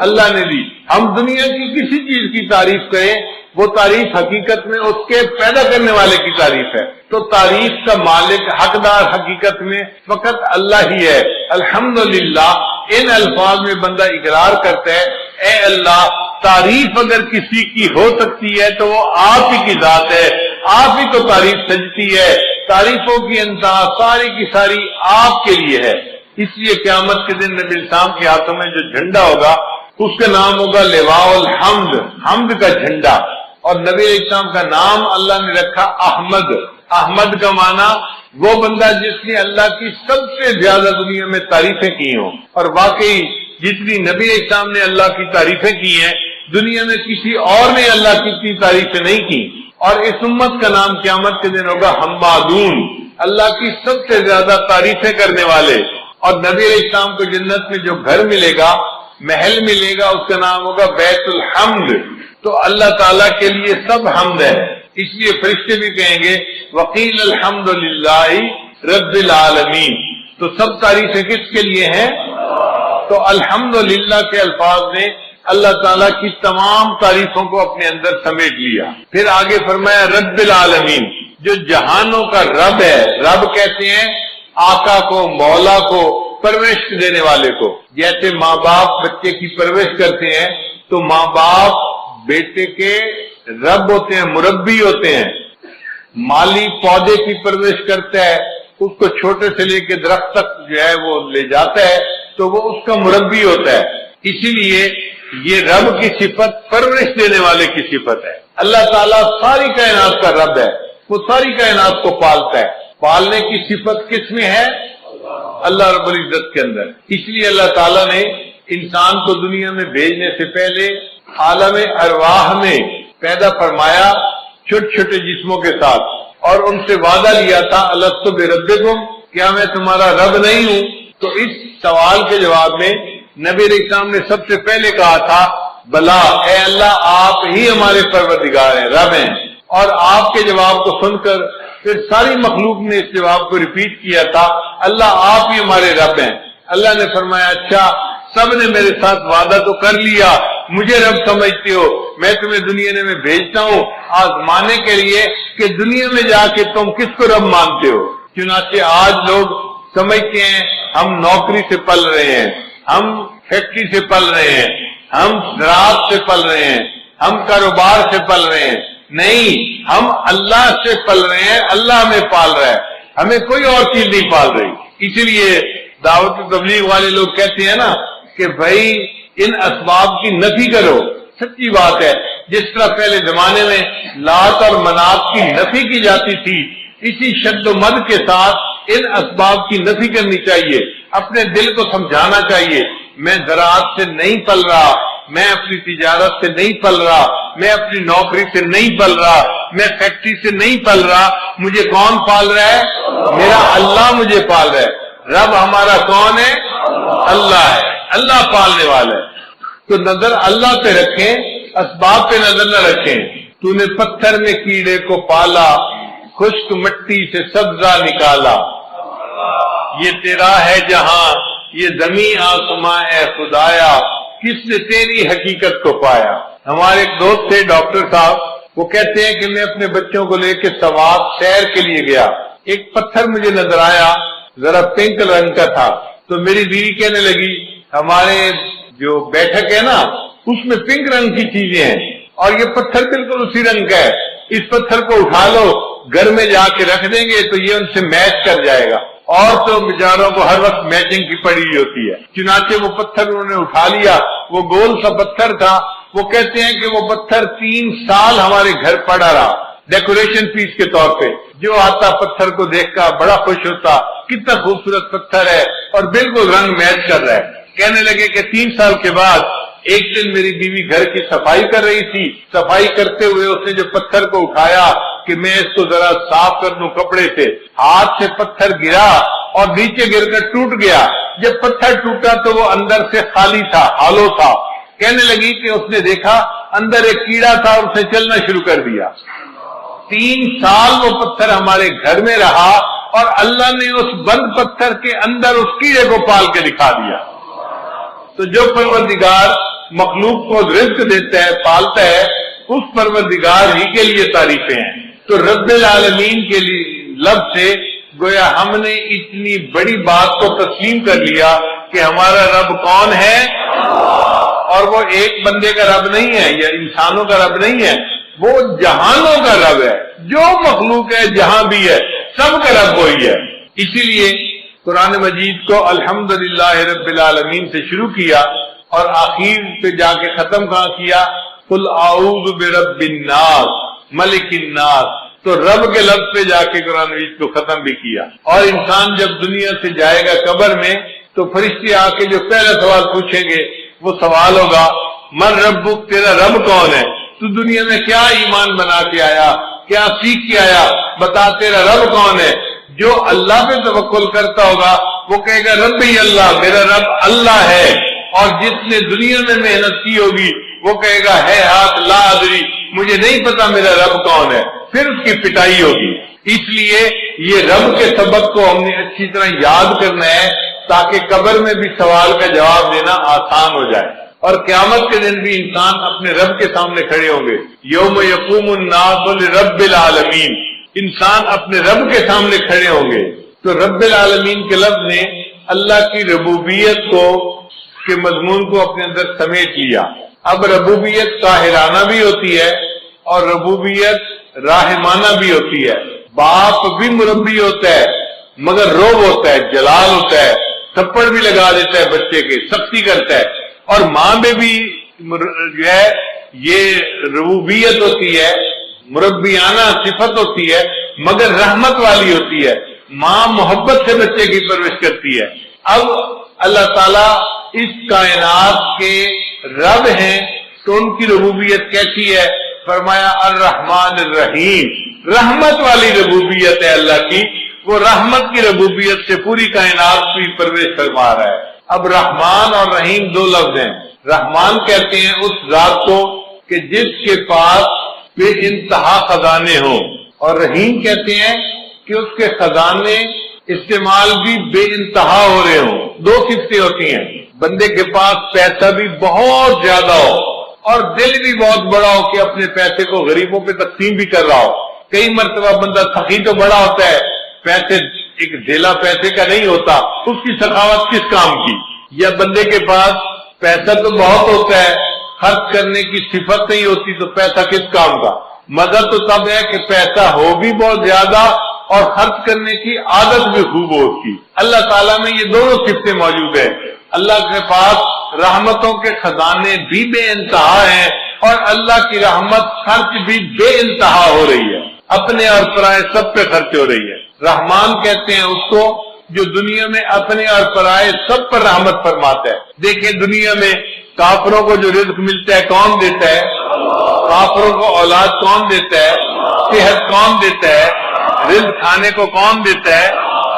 S2: اللہ نے دی۔ ہم دنیا کی کسی چیز کی تعریف کریں، وہ تعریف حقیقت میں اس کے پیدا کرنے والے کی تعریف ہے، تو تعریف کا مالک حقدار حقیقت میں فقط اللہ ہی ہے۔ الحمدللہ ان الفاظ میں بندہ اقرار کرتا ہے، اے اللہ تعریف اگر کسی کی ہو سکتی ہے تو وہ آپ ہی کی ذات ہے، آپ ہی کو تعریف سجتی ہے، تعریفوں کی انتہا ساری کی ساری آپ کے لیے ہے۔ اس لیے قیامت کے دن نبی السلام کے ہاتھوں میں جو جھنڈا ہوگا اس کا نام ہوگا لواء الحمد، حمد کا جھنڈا، اور نبی علیہ السلام کا نام اللہ نے رکھا احمد۔ احمد کا معنی وہ بندہ جس نے اللہ کی سب سے زیادہ دنیا میں تعریفیں کی ہوں، اور واقعی جتنی نبی علیہ السلام نے اللہ کی تعریفیں کی ہیں دنیا میں کسی اور نے اللہ کی اتنی تعریفیں نہیں کی۔ اور اس امت کا نام قیامت کے دن ہوگا حمادون، اللہ کی سب سے زیادہ تعریفیں کرنے والے۔ اور نبی علیہ السلام کو جنت میں جو گھر ملے گا، محل ملے گا، اس کا نام ہوگا بیت الحمد۔ تو اللہ تعالیٰ کے لیے سب حمد ہے، اس لیے فرشتے بھی کہیں گے وقیل الحمد للہ رب العالمین، تو سب تعریفیں کس کے لیے ہیں؟ تو الحمدللہ کے الفاظ نے اللہ تعالیٰ کی تمام تعریفوں کو اپنے اندر سمیٹ لیا۔ پھر آگے فرمایا رب العالمین، جو جہانوں کا رب ہے۔ رب کہتے ہیں آقا کو، مولا کو، پرورش دینے والے کو۔ جیسے ماں باپ بچے کی پرورش کرتے ہیں تو ماں باپ بیٹے کے رب ہوتے ہیں، مربی ہوتے ہیں۔ مالی پودے کی پرورش کرتا ہے، اس کو چھوٹے سے لے کے درخت تک جو ہے وہ لے جاتا ہے تو وہ اس کا مربی ہوتا ہے۔ اسی لیے یہ رب کی صفت پرورش دینے والے کی صفت ہے۔ اللہ تعالیٰ ساری کائنات کا رب ہے، وہ ساری کائنات کو پالتا ہے۔ پالنے کی صفت کس میں ہے؟ اللہ رب العزت کے اندر۔ اس لیے اللہ تعالیٰ نے انسان کو دنیا میں بھیجنے سے پہلے عالم ارواح میں پیدا فرمایا چھوٹے چھوٹے جسموں کے ساتھ، اور ان سے وعدہ لیا تھا الستو بربکم، کیا میں تمہارا رب نہیں ہوں؟ تو اس سوال کے جواب میں نبی علیہ السلام نے سب سے پہلے کہا تھا بلا، اے اللہ آپ ہی ہمارے پروردگار ہیں، رب ہیں۔ اور آپ کے جواب کو سن کر پھر ساری مخلوق نے اس جواب کو ریپیٹ کیا تھا، اللہ آپ ہی ہمارے رب ہیں۔ اللہ نے فرمایا اچھا سب نے میرے ساتھ وعدہ تو کر لیا، مجھے رب سمجھتے ہو، میں تمہیں دنیا میں بھیجتا ہوں آزمانے کے لیے کہ دنیا میں جا کے تم کس کو رب مانتے ہو۔ چنانچہ آج لوگ سمجھتے ہیں ہم نوکری سے پل رہے ہیں، ہم فیکٹری سے پل رہے ہیں، ہم زراعت سے پل رہے ہیں، ہم کاروبار سے پل رہے ہیں۔ نہیں، ہم اللہ سے پل رہے ہیں، اللہ ہمیں پال رہا ہے، ہمیں کوئی اور چیز نہیں پال رہی۔ اسی لیے دعوت و تبلیغ والے لوگ کہتے ہیں نا کہ بھائی ان اسباب کی نفی کرو۔ سچی بات ہے، جس طرح پہلے زمانے میں لات اور منات کی نفی کی جاتی تھی، اسی شد و مد کے ساتھ ان اسباب کی نفی کرنی چاہیے، اپنے دل کو سمجھانا چاہیے میں زراعت سے نہیں پل رہا، میں اپنی تجارت سے نہیں پل رہا، میں اپنی نوکری سے نہیں پل رہا، میں فیکٹری سے نہیں پل رہا، مجھے کون پال رہا ہے؟ میرا اللہ مجھے پال رہا ہے۔ رب ہمارا کون ہے؟ اللہ ہے، اللہ پالنے والا ہے۔ تو نظر اللہ پہ رکھیں، اسباب پہ نظر نہ رکھیں۔ تو نے پتھر میں کیڑے کو پالا، خشک مٹی سے سبزہ نکالا، یہ تیرا ہے جہاں یہ زمین آسماں اے خدایا کس نے تیری حقیقت کو پایا. ہمارے ایک دوست تھے ڈاکٹر صاحب، وہ کہتے ہیں کہ میں اپنے بچوں کو لے کے سوات سیر کے لیے گیا، ایک پتھر مجھے نظر آیا ذرا پنک رنگ کا تھا، تو میری بیوی کہنے لگی ہمارے جو بیٹھک ہے نا اس میں پنک رنگ کی چیزیں ہیں اور یہ پتھر بالکل اسی رنگ کا ہے، اس پتھر کو اٹھا لو گھر میں جا کے رکھ دیں گے تو یہ ان سے میچ کر جائے گا. اور تو بیچاروں کو ہر وقت میچنگ کی پڑی ہوتی ہے. چنانچہ وہ پتھر انہوں نے اٹھا لیا، وہ گول سا پتھر تھا. وہ کہتے ہیں کہ وہ پتھر 3 سال ہمارے گھر پڑا رہا ڈیکوریشن پیس کے طور پہ. جو آتا پتھر کو دیکھ کر بڑا خوش ہوتا، کتنا خوبصورت پتھر ہے اور بالکل رنگ میچ کر رہا ہے. کہنے لگے کہ 3 سال کے بعد ایک دن میری بیوی گھر کی صفائی کر رہی تھی، صفائی کرتے ہوئے اس نے جو پتھر کو اٹھایا کہ میں اس کو ذرا صاف کر دوں کپڑے سے، ہاتھ سے پتھر گرا اور نیچے گر کر ٹوٹ گیا. جب پتھر ٹوٹا تو وہ اندر سے خالی تھا، ہالو تھا. کہنے لگی کہ اس نے دیکھا اندر ایک کیڑا تھا اور اسے چلنا شروع کر دیا. 3 سال وہ پتھر ہمارے گھر میں رہا اور اللہ نے اس بند پتھر کے اندر اس کیڑے کو پال کے دکھا دیا. تو جو پروردگار مخلوق کو رزق دیتا ہے پالتا ہے اس پروردگار ہی کے لیے تعریفیں ہیں. تو رب العالمین کے لفظ سے گویا ہم نے اتنی بڑی بات کو تسلیم کر لیا کہ ہمارا رب کون ہے، اور وہ ایک بندے کا رب نہیں ہے یا انسانوں کا رب نہیں ہے، وہ جہانوں کا رب ہے. جو مخلوق ہے جہاں بھی ہے سب کا رب وہی ہے. اسی لیے قرآن مجید کو الحمدللہ رب العالمین سے شروع کیا اور آخر پہ جا کے ختم کہاں کیا، قل اعوذ برب الناس ملک الناس. تو رب کے لفظ پہ جا کے قرآن مجید کو ختم بھی کیا. اور انسان جب دنیا سے جائے گا قبر میں تو فرشتے آ کے جو پہلا سوال پوچھیں گے وہ سوال ہوگا من ربک، تیرا رب کون ہے، تو دنیا میں کیا ایمان بنا کے آیا، کیا سیکھ کے آیا، بتا تیرا رب کون ہے. جو اللہ پہ توکل کرتا ہوگا وہ کہے گا ربی اللہ، میرا رب اللہ ہے. اور جس نے دنیا میں محنت کی ہوگی وہ کہے گا ہے ہاتھ لا ادری، مجھے نہیں پتا میرا رب کون ہے. پھر اس کی پٹائی ہوگی. اس لیے یہ رب کے سبق کو ہم نے اچھی طرح یاد کرنا ہے تاکہ قبر میں بھی سوال کا جواب دینا آسان ہو جائے اور قیامت کے دن بھی انسان اپنے رب کے سامنے کھڑے ہوں گے. یوم یقوم الناس لرب العالمین، انسان اپنے رب کے سامنے کھڑے ہوں گے. تو رب العالمین کے لفظ نے اللہ کی ربوبیت کو کے مضمون کو اپنے اندر سمیٹ لیا. اب ربوبیت قاہرانہ بھی ہوتی ہے اور ربوبیت راحمانہ بھی ہوتی ہے. باپ بھی مربی ہوتا ہے مگر روب ہوتا ہے، جلال ہوتا ہے، تھپڑ بھی لگا دیتا ہے بچے کے، سختی کرتا ہے. اور ماں میں بھی جو ہے یہ ربوبیت ہوتی ہے، مربیانہ صفت ہوتی ہے مگر رحمت والی ہوتی ہے. ماں محبت سے بچے کی پرورش کرتی ہے. اب اللہ تعالیٰ اس کائنات کے رب ہیں تو ان کی ربوبیت کیسی ہے؟ فرمایا الرحمن الرحیم، رحمت والی ربوبیت ہے اللہ کی. وہ رحمت کی ربوبیت سے پوری کائنات کی پرورش فرما رہا ہے. اب رحمان اور رحیم 2 لفظ ہیں. رحمان کہتے ہیں اس ذات کو کہ جس کے پاس بے انتہا خزانے ہوں، اور رحیم کہتے ہیں کہ اس کے خزانے استعمال بھی بے انتہا ہو رہے ہوں. 2 صفتیں ہوتی ہیں، بندے کے پاس پیسہ بھی بہت زیادہ ہو اور دل بھی بہت بڑا ہو کہ اپنے پیسے کو غریبوں پہ تقسیم بھی کر رہا ہو. کئی مرتبہ بندہ سخی تو بڑا ہوتا ہے، پیسے ایک ڈھیلا پیسے کا نہیں ہوتا، اس کی سخاوت کس کام کی؟ یا بندے کے پاس پیسہ تو بہت ہوتا ہے، خرچ کرنے کی صفت نہیں ہوتی تو پیسہ کس کام کا؟ مزہ تو تب ہے کہ پیسہ ہو بھی بہت زیادہ اور خرچ کرنے کی عادت بھی خوب ہو اس کی. اللہ تعالیٰ میں یہ دونوں صفتیں موجود ہیں. اللہ کے پاس رحمتوں کے خزانے بھی بے انتہا ہیں اور اللہ کی رحمت خرچ بھی بے انتہا ہو رہی ہے، اپنے اور پرائے سب پہ خرچ ہو رہی ہے. رحمان کہتے ہیں اس کو جو دنیا میں اپنے اور پرائے سب پر رحمت فرماتا ہے. دیکھیں دنیا میں کافروں کو جو رزق ملتا ہے کون دیتا ہے؟ کافروں کو اولاد کون دیتا ہے؟ صحت کون دیتا ہے؟ رزق کھانے کو کون دیتا ہے؟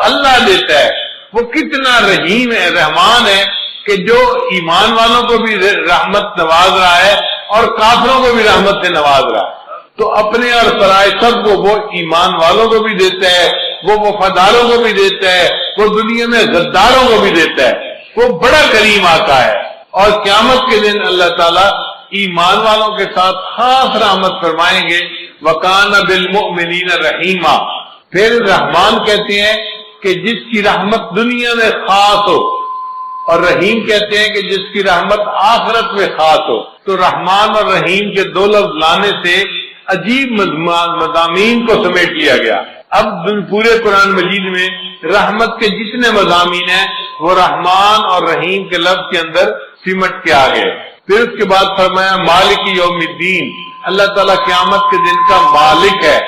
S2: اللہ دیتا ہے. وہ کتنا رحیم ہے، رحمان ہے کہ جو ایمان والوں کو بھی رحمت نواز رہا ہے اور کافروں کو بھی رحمت سے نواز رہا ہے. تو اپنے اور پرائے سب کو وہ ایمان والوں کو بھی دیتا ہے، وہ وفاداروں کو بھی دیتا ہے، وہ دنیا میں غداروں کو بھی دیتا ہے. وہ بڑا کریم آقا ہے. اور قیامت کے دن اللہ تعالیٰ ایمان والوں کے ساتھ خاص رحمت فرمائیں گے. وَكَانَ بِالْمُؤْمِنِينَ رَحِيمًا. پھر رحمان کہتے ہیں کہ جس کی رحمت دنیا میں خاص ہو، اور رحیم کہتے ہیں کہ جس کی رحمت آخرت میں خاص ہو. تو رحمان اور رحیم کے دو لفظ لانے سے عجیب مضامین کو سمیٹ لیا گیا. اب پورے قرآن مجید میں رحمت کے جتنے مضامین ہیں وہ رحمان اور رحیم کے لفظ کے اندر سمٹ کے آ گئے. پھر اس کے بعد فرمایا مالک یوم الدین. اللہ تعالیٰ قیامت کے دن کا مالک ہے.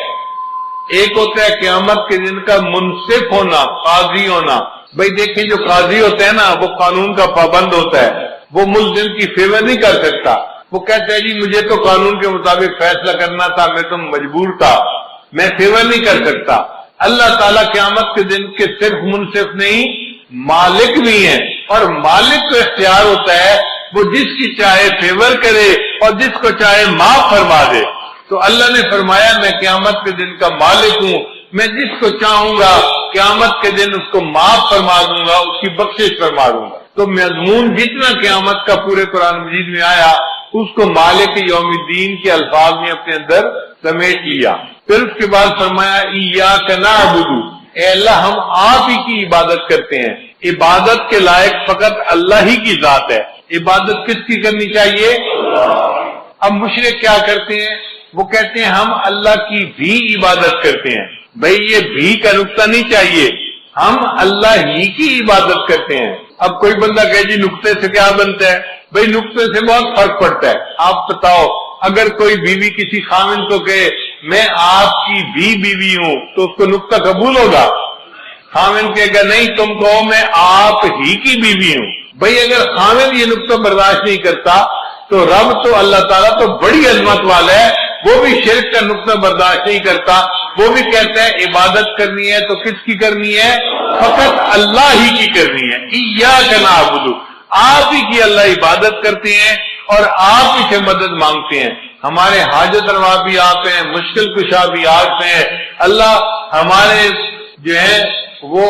S2: ایک ہوتا ہے قیامت کے دن کا منصف ہونا، قاضی ہونا. بھائی دیکھیں جو قاضی ہوتا ہے نا وہ قانون کا پابند ہوتا ہے، وہ ملزم کی فیور نہیں کر سکتا. وہ کہتا ہے جی مجھے تو قانون کے مطابق فیصلہ کرنا تھا، میں تو مجبور تھا، میں فیور نہیں کر سکتا. اللہ تعالیٰ قیامت کے دن کے صرف منصف نہیں مالک بھی ہیں، اور مالک کو اختیار ہوتا ہے وہ جس کی چاہے فیور کرے اور جس کو چاہے معاف فرما دے. تو اللہ نے فرمایا میں قیامت کے دن کا مالک ہوں، میں جس کو چاہوں گا قیامت کے دن اس کو معاف فرما دوں گا، اس کی بخشش فرما دوں گا. تو مضمون جتنا قیامت کا پورے قرآن مجید میں آیا اس کو مالک یوم الدین کے الفاظ میں اپنے اندر سمیٹ لیا. پھر اس کے بعد فرمایا ایاک نعبد. اے اللہ ہم آپ ہی کی عبادت کرتے ہیں. عبادت کے لائق فقط اللہ ہی کی ذات ہے. عبادت کس کی کرنی چاہیے؟ اب مشرک کیا کرتے ہیں؟ وہ کہتے ہیں ہم اللہ کی بھی عبادت کرتے ہیں. بھئی یہ بھی کا نقطہ نہیں چاہیے، ہم اللہ ہی کی عبادت کرتے ہیں. اب کوئی بندہ کہے جی نقطے سے کیا بنتا ہے؟ بھئی نقطے سے بہت فرق پڑتا ہے. آپ بتاؤ اگر کوئی بیوی کسی خاوند کو کہے میں آپ کی بھی بیوی ہوں تو اس کو نقطہ قبول ہوگا؟ خاوند کہے گا نہیں تم کہو میں آپ ہی کی بیوی ہوں. بھئی اگر خاوند یہ نقطہ برداشت نہیں کرتا تو رب تو اللہ تعالیٰ تو بڑی عظمت والا ہے، وہ بھی شرک کا نقطہ برداشت نہیں کرتا. وہ بھی کہتا ہے عبادت کرنی ہے تو کس کی کرنی ہے؟ فقط اللہ ہی کی کرنی ہے. ایاک نعبد. آپ ہی کی اللہ عبادت کرتے ہیں اور آپ ہی سے مدد مانگتے ہیں. ہمارے حاجت روا بھی آپ ہیں، مشکل کشا بھی آپ ہیں. اللہ ہمارے جو ہے وہ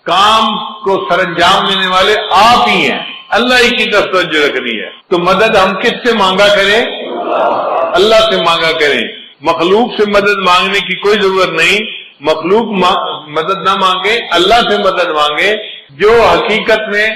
S2: کام کو سر انجام دینے والے آپ ہی ہیں. اللہ ہی کی طرف توجہ رکھنی ہے. تو مدد ہم کس سے مانگا کریں؟ اللہ سے مانگا کریں. مخلوق سے مدد مانگنے کی کوئی ضرورت نہیں. مخلوق مدد نہ مانگے، اللہ سے مدد مانگے جو حقیقت میں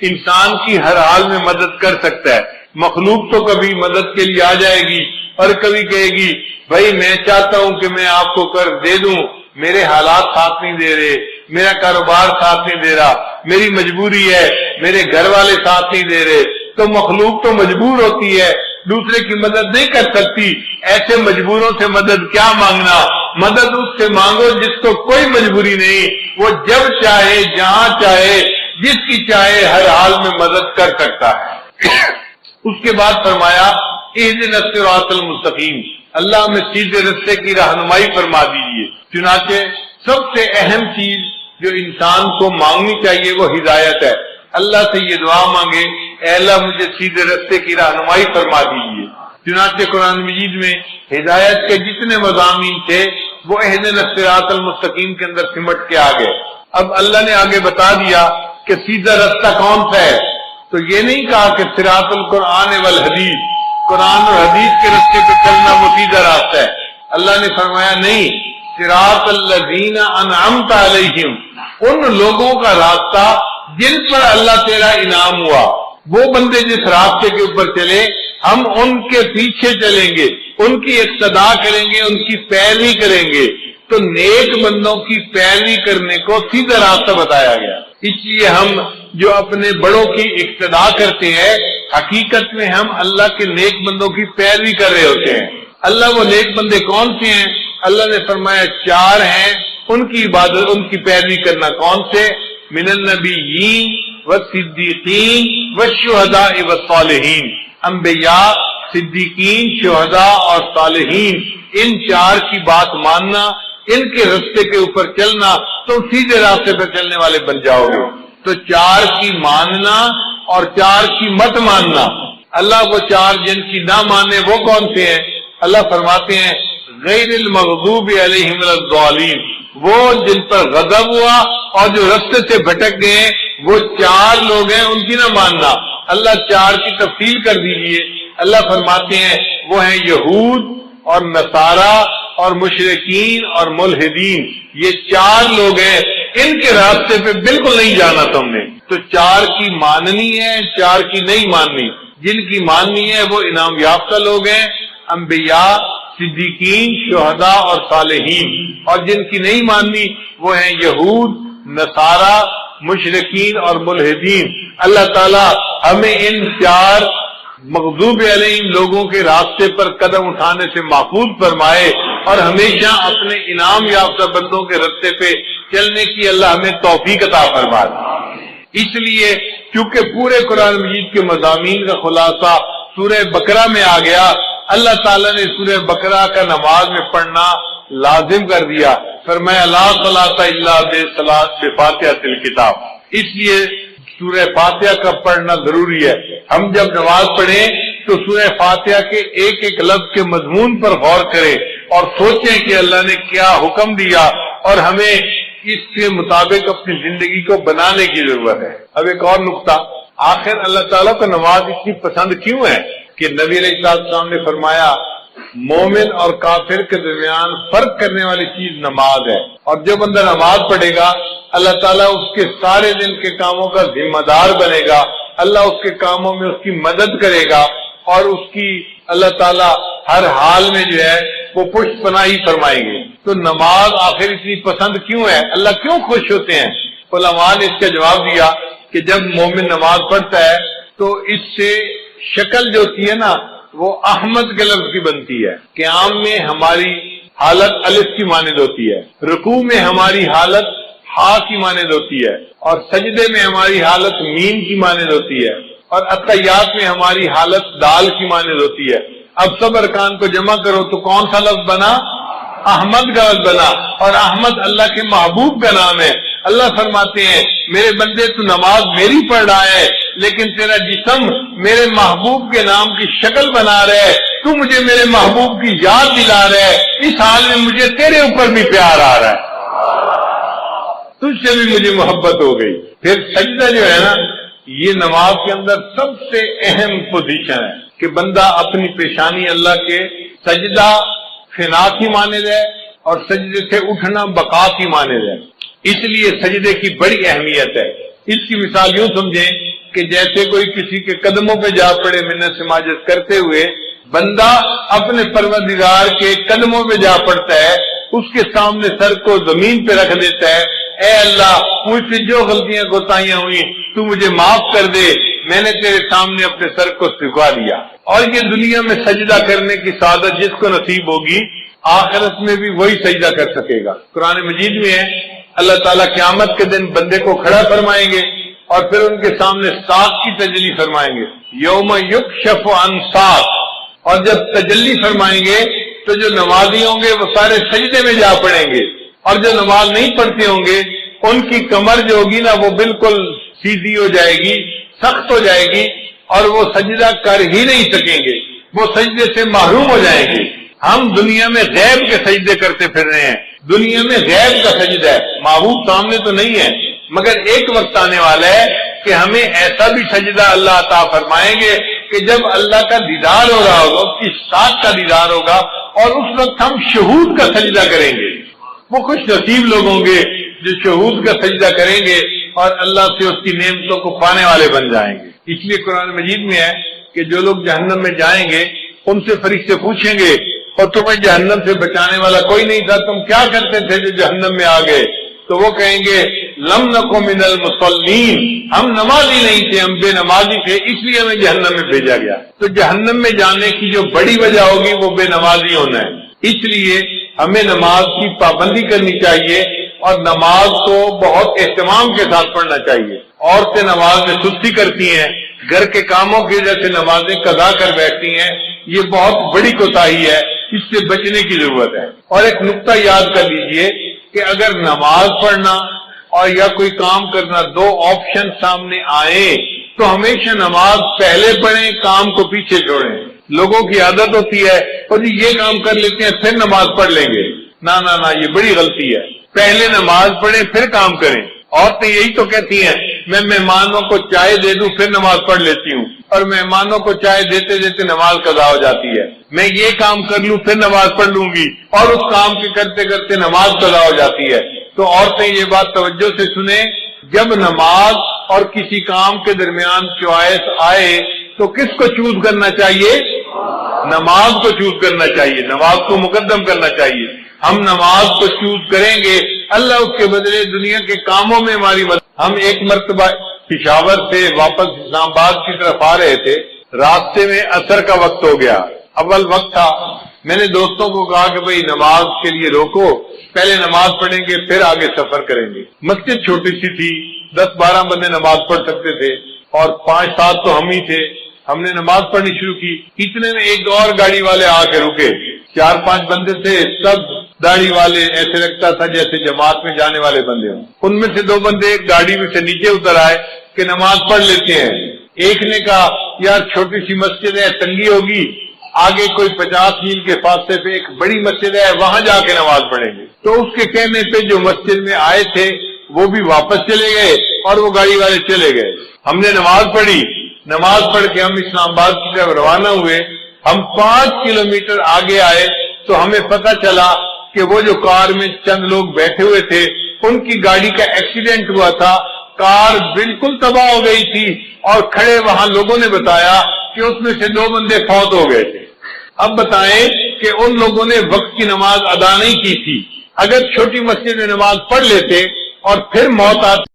S2: انسان کی ہر حال میں مدد کر سکتا ہے. مخلوق تو کبھی مدد کے لیے آ جائے گی اور کبھی کہے گی بھائی میں چاہتا ہوں کہ میں آپ کو قرض دے دوں، میرے حالات ساتھ نہیں دے رہے، میرا کاروبار ساتھ نہیں دے رہا، میری مجبوری ہے، میرے گھر والے ساتھ نہیں دے رہے. تو مخلوق تو مجبور ہوتی ہے، دوسرے کی مدد نہیں کر سکتی. ایسے مجبوروں سے مدد کیا مانگنا؟ مدد اس سے مانگو جس کو کوئی مجبوری نہیں، وہ جب چاہے جہاں چاہے جس کی چاہے ہر حال میں مدد کر سکتا ہے. اس کے بعد فرمایا اہدنا الصراط المستقیم. اللہ ہمیں سیدھے رستے کی رہنمائی فرما دیجیے. چنانچہ سب سے اہم چیز جو انسان کو مانگنی چاہیے وہ ہدایت ہے. اللہ سے یہ دعا مانگے اے اللہ مجھے سیدھے رستے کی رہنمائی فرما دیجیے. چنانچہ قرآن مجید میں ہدایت کے جتنے مضامین تھے وہ اہدنا الصراط المستقیم کے اندر سمٹ کے آ گئے. اب اللہ نے آگے بتا دیا کہ سیدھا رستہ کون سا ہے. تو یہ نہیں کہا کہ صراط القرآن والحدیث، قرآن اور حدیث کے رستے پہ چلنا وہ سیدھا راستہ ہے. اللہ نے فرمایا نہیں، صراط الذین انعمت علیہم، ان لوگوں کا راستہ جن پر اللہ تیرا انعام ہوا. وہ بندے جس راستے کے اوپر چلے ہم ان کے پیچھے چلیں گے، ان کی اقتداء کریں گے، ان کی پیروی کریں گے. تو نیک بندوں کی پیروی کرنے کو سیدھا راستہ بتایا گیا. اس لیے ہم جو اپنے بڑوں کی اقتداء کرتے ہیں حقیقت میں ہم اللہ کے نیک بندوں کی پیروی کر رہے ہوتے ہیں. اللہ وہ نیک بندے کون سے ہیں؟ اللہ نے فرمایا 4 ہیں، ان کی عبادت ان کی پیروی کرنا. کون سے؟ من النبیین والصدیقین والشہداء والصالحین. انبیاء، صدیقین، شہداء اور صالحین، ان 4 کی بات ماننا، ان کے راستے کے اوپر چلنا، تو سیدھے راستے پر چلنے والے بن جاؤ گے. تو 4 کی ماننا اور 4 کی مت ماننا. اللہ وہ 4 جن کی نہ مانے وہ کون سے ہیں؟ اللہ فرماتے ہیں غیر المغضوب علیہم ولا الضالین، وہ جن پر غضب ہوا اور جو راستے سے بھٹک گئے وہ 4 لوگ ہیں ان کی نہ ماننا. اللہ 4 کی تفصیل کر دیجئے. اللہ فرماتے ہیں وہ ہیں یہود اور نصارہ اور مشرکین اور ملحدین. یہ 4 لوگ ہیں، ان کے راستے پہ بالکل نہیں جانا تم نے. تو 4 کی ماننی ہے، 4 کی نہیں ماننی. جن کی ماننی ہے وہ انعام یافتہ لوگ ہیں، انبیاء، صدیقین، شہداء اور صالحین. اور جن کی نہیں ماننی وہ ہیں یہود، نصارہ، مشرکین اور ملحدین. اللہ تعالی ہمیں ان 4 مغضوب علیہم لوگوں کے راستے پر قدم اٹھانے سے محفوظ فرمائے اور ہمیشہ اپنے انعام یافتہ بندوں کے راستے پہ چلنے کی اللہ ہمیں توفیق عطا فرمائے. اس لیے چونکہ پورے قرآن مجید کے مضامین کا خلاصہ سورہ بقرہ میں آ گیا، اللہ تعالیٰ نے سورہ بقرہ کا نماز میں پڑھنا لازم کر دیا. فرمایا لا صلاۃ الا بفاتحۃ الکتاب. اس لیے سورہ فاتحہ کا پڑھنا ضروری ہے. ہم جب نماز پڑھیں تو سورہ فاتحہ کے ایک ایک لفظ کے مضمون پر غور کریں اور سوچیں کہ اللہ نے کیا حکم دیا اور ہمیں اس کے مطابق اپنی زندگی کو بنانے کی ضرورت ہے. اب ایک اور نقطہ، آخر اللہ تعالیٰ کو نماز اتنی پسند کیوں ہے کہ نبی علیہ السلام نے فرمایا مومن اور کافر کے درمیان فرق کرنے والی چیز نماز ہے. اور جو بندہ نماز پڑھے گا اللہ تعالیٰ اس کے سارے دن کے کاموں کا ذمہ دار بنے گا. اللہ اس کے کاموں میں اس کی مدد کرے گا اور اس کی اللہ تعالیٰ ہر حال میں جو ہے وہ پشت پناہی فرمائیں گے. تو نماز آخر اتنی پسند کیوں ہے؟ اللہ کیوں خوش ہوتے ہیں؟ علماء نے اس کا جواب دیا کہ جب مومن نماز پڑھتا ہے تو اس سے شکل جو ہوتی ہے نا وہ احمد کے لفظ کی بنتی ہے. قیام میں ہماری حالت الف کی مانند ہوتی ہے، رکوع میں ہماری حالت ہا کی مانند ہوتی ہے، اور سجدے میں ہماری حالت میم کی مانند ہوتی ہے، اور اتحیات میں ہماری حالت دال کی مانند ہوتی ہے. اب سب ارکان کو جمع کرو تو کون سا لفظ بنا؟ احمد کا لفظ بنا. اور احمد اللہ کے محبوب کا نام ہے. اللہ فرماتے ہیں میرے بندے تو نماز میری پڑھ رہا ہے لیکن تیرا جسم میرے محبوب کے نام کی شکل بنا رہا ہے، تو مجھے میرے محبوب کی یاد دلا رہا ہے. اس حال میں مجھے تیرے اوپر بھی پیار آ رہا ہے، تجھ سے بھی مجھے محبت ہو گئی. پھر سجدہ جو ہے نا یہ نماز کے اندر سب سے اہم پوزیشن ہے کہ بندہ اپنی پیشانی اللہ کے سجدہ فنا کی مانند ہے اور سجدے سے اٹھنا بقا کی مانند ہے. اس لیے سجدے کی بڑی اہمیت ہے. اس کی مثال یوں سمجھیں کہ جیسے کوئی کسی کے قدموں پہ جا پڑے منت سماجت کرتے ہوئے، بندہ اپنے پروردگار کے قدموں پہ جا پڑتا ہے، اس کے سامنے سر کو زمین پہ رکھ دیتا ہے. اے اللہ مجھ سے جو غلطیاں کوتاہیاں ہوئی تو مجھے معاف کر دے، میں نے تیرے سامنے اپنے سر کو جھکا دیا. اور یہ دنیا میں سجدہ کرنے کی سعادت جس کو نصیب ہوگی آخرت میں بھی وہی سجدہ کر سکے گا. قرآن مجید میں ہے اللہ تعالیٰ قیامت کے دن بندے کو کھڑا فرمائیں گے اور پھر ان کے سامنے ساق کی تجلی فرمائیں گے. یوم یکشف عن ساق. اور جب تجلی فرمائیں گے تو جو نمازی ہوں گے وہ سارے سجدے میں جا پڑیں گے، اور جو نماز نہیں پڑھتے ہوں گے ان کی کمر جو ہوگی نا وہ بالکل سیدھی ہو جائے گی، سخت ہو جائے گی، اور وہ سجدہ کر ہی نہیں سکیں گے، وہ سجدے سے محروم ہو جائیں گے. ہم دنیا میں غیب کے سجدے کرتے پھر رہے ہیں، دنیا میں غیب کا سجدہ ہے، معبود سامنے تو نہیں ہے، مگر ایک وقت آنے والا ہے کہ ہمیں ایسا بھی سجدہ اللہ عطا فرمائیں گے کہ جب اللہ کا دیدار ہو رہا ہوگا، اس کی ساتھ کا دیدار ہوگا، اور اس وقت ہم شہود کا سجدہ کریں گے. وہ خوش نصیب لوگ ہوں گے جو شہود کا سجدہ کریں گے اور اللہ سے اس کی نعمتوں کو پانے والے بن جائیں گے. اس لیے قرآن مجید میں ہے کہ جو لوگ جہنم میں جائیں گے ان سے فرشتے پوچھیں گے اور تمہیں جہنم سے بچانے والا کوئی نہیں تھا، تم کیا کرتے تھے جو جہنم میں آ گئے؟ تو وہ کہیں گے لم نکو من المصلین، ہم نمازی نہیں تھے، ہم بے نمازی تھے، اس لیے ہمیں جہنم میں بھیجا گیا. تو جہنم میں جانے کی جو بڑی وجہ ہوگی وہ بے نمازی ہونا ہے. اس لیے ہمیں نماز کی پابندی کرنی چاہیے اور نماز کو بہت اہتمام کے ساتھ پڑھنا چاہیے. عورتیں نماز میں سستی کرتی ہیں، گھر کے کاموں کی وجہ سے نمازیں قضا کر بیٹھتی ہیں، یہ بہت بڑی کوتاہی ہے، اس سے بچنے کی ضرورت ہے. اور ایک نقطہ یاد کر لیجئے کہ اگر نماز پڑھنا اور یا کوئی کام کرنا دو آپشن سامنے آئے تو ہمیشہ نماز پہلے پڑھیں، کام کو پیچھے چھوڑیں. لوگوں کی عادت ہوتی ہے اور جی یہ کام کر لیتے ہیں پھر نماز پڑھ لیں گے. نہ یہ بڑی غلطی ہے. پہلے نماز پڑھیں پھر کام کریں. عورتیں یہی تو کہتی ہیں میں مہمانوں کو چائے دے دوں پھر نماز پڑھ لیتی ہوں، اور مہمانوں کو چائے دیتے دیتے نماز قضا ہو جاتی ہے، میں یہ کام کر لوں پھر نماز پڑھ لوں گی اور اس کام کے کرتے کرتے نماز قضا ہو جاتی ہے۔ تو عورتیں یہ بات توجہ سے سنیں، جب نماز اور کسی کام کے درمیان چوائس آئے تو کس کو چوز کرنا چاہیے؟ نماز کو چوز کرنا چاہیے، نماز کو مقدم کرنا چاہیے۔ ہم نماز کو چوز کریں گے، اللہ اس کے بدلے دنیا کے کاموں میں ہماری مدد۔ ہم ایک مرتبہ پشاور سے واپس اسلام آباد کی طرف آ رہے تھے، راستے میں عصر کا وقت ہو گیا، اول وقت تھا۔ میں نے دوستوں کو کہا کہ بھئی نماز کے لیے روکو، پہلے نماز پڑھیں گے پھر آگے سفر کریں گے۔ مسجد چھوٹی سی تھی، 10-12 بندے نماز پڑھ سکتے تھے اور 5-7 تو ہم ہی تھے۔ ہم نے نماز پڑھنی شروع کی، اتنے میں ایک اور گاڑی والے آ کے رکے، 4-5 بندے تھے، سب داڑھی والے، ایسے لگتا تھا جیسے جماعت میں جانے والے بندے ہوں۔ ان میں سے 2 بندے گاڑی میں سے نیچے اتر آئے کہ نماز پڑھ لیتے ہیں۔ ایک نے کہا یار چھوٹی سی مسجد ہے، تنگی ہوگی، آگے کوئی 50 میل کے فاصلے پہ ایک بڑی مسجد ہے، وہاں جا کے نماز پڑھیں گے۔ تو اس کے کہنے پہ جو مسجد میں آئے تھے وہ بھی واپس چلے گئے اور وہ گاڑی والے چلے گئے۔ ہم نے نماز پڑھی، نماز پڑھ کے ہم اسلام آباد کی طرف روانہ ہوئے۔ ہم 5 کلومیٹر آگے آئے تو ہمیں پتہ چلا کہ وہ جو کار میں چند لوگ بیٹھے ہوئے تھے ان کی گاڑی کا ایکسیڈنٹ ہوا تھا، کار بالکل تباہ ہو گئی تھی، اور کھڑے وہاں لوگوں نے بتایا کہ اس میں سے 2 بندے فوت ہو گئے تھے۔ اب بتائیں کہ ان لوگوں نے وقت کی نماز ادا نہیں کی تھی، اگر چھوٹی مسجد میں نماز پڑھ لیتے اور پھر موت آتی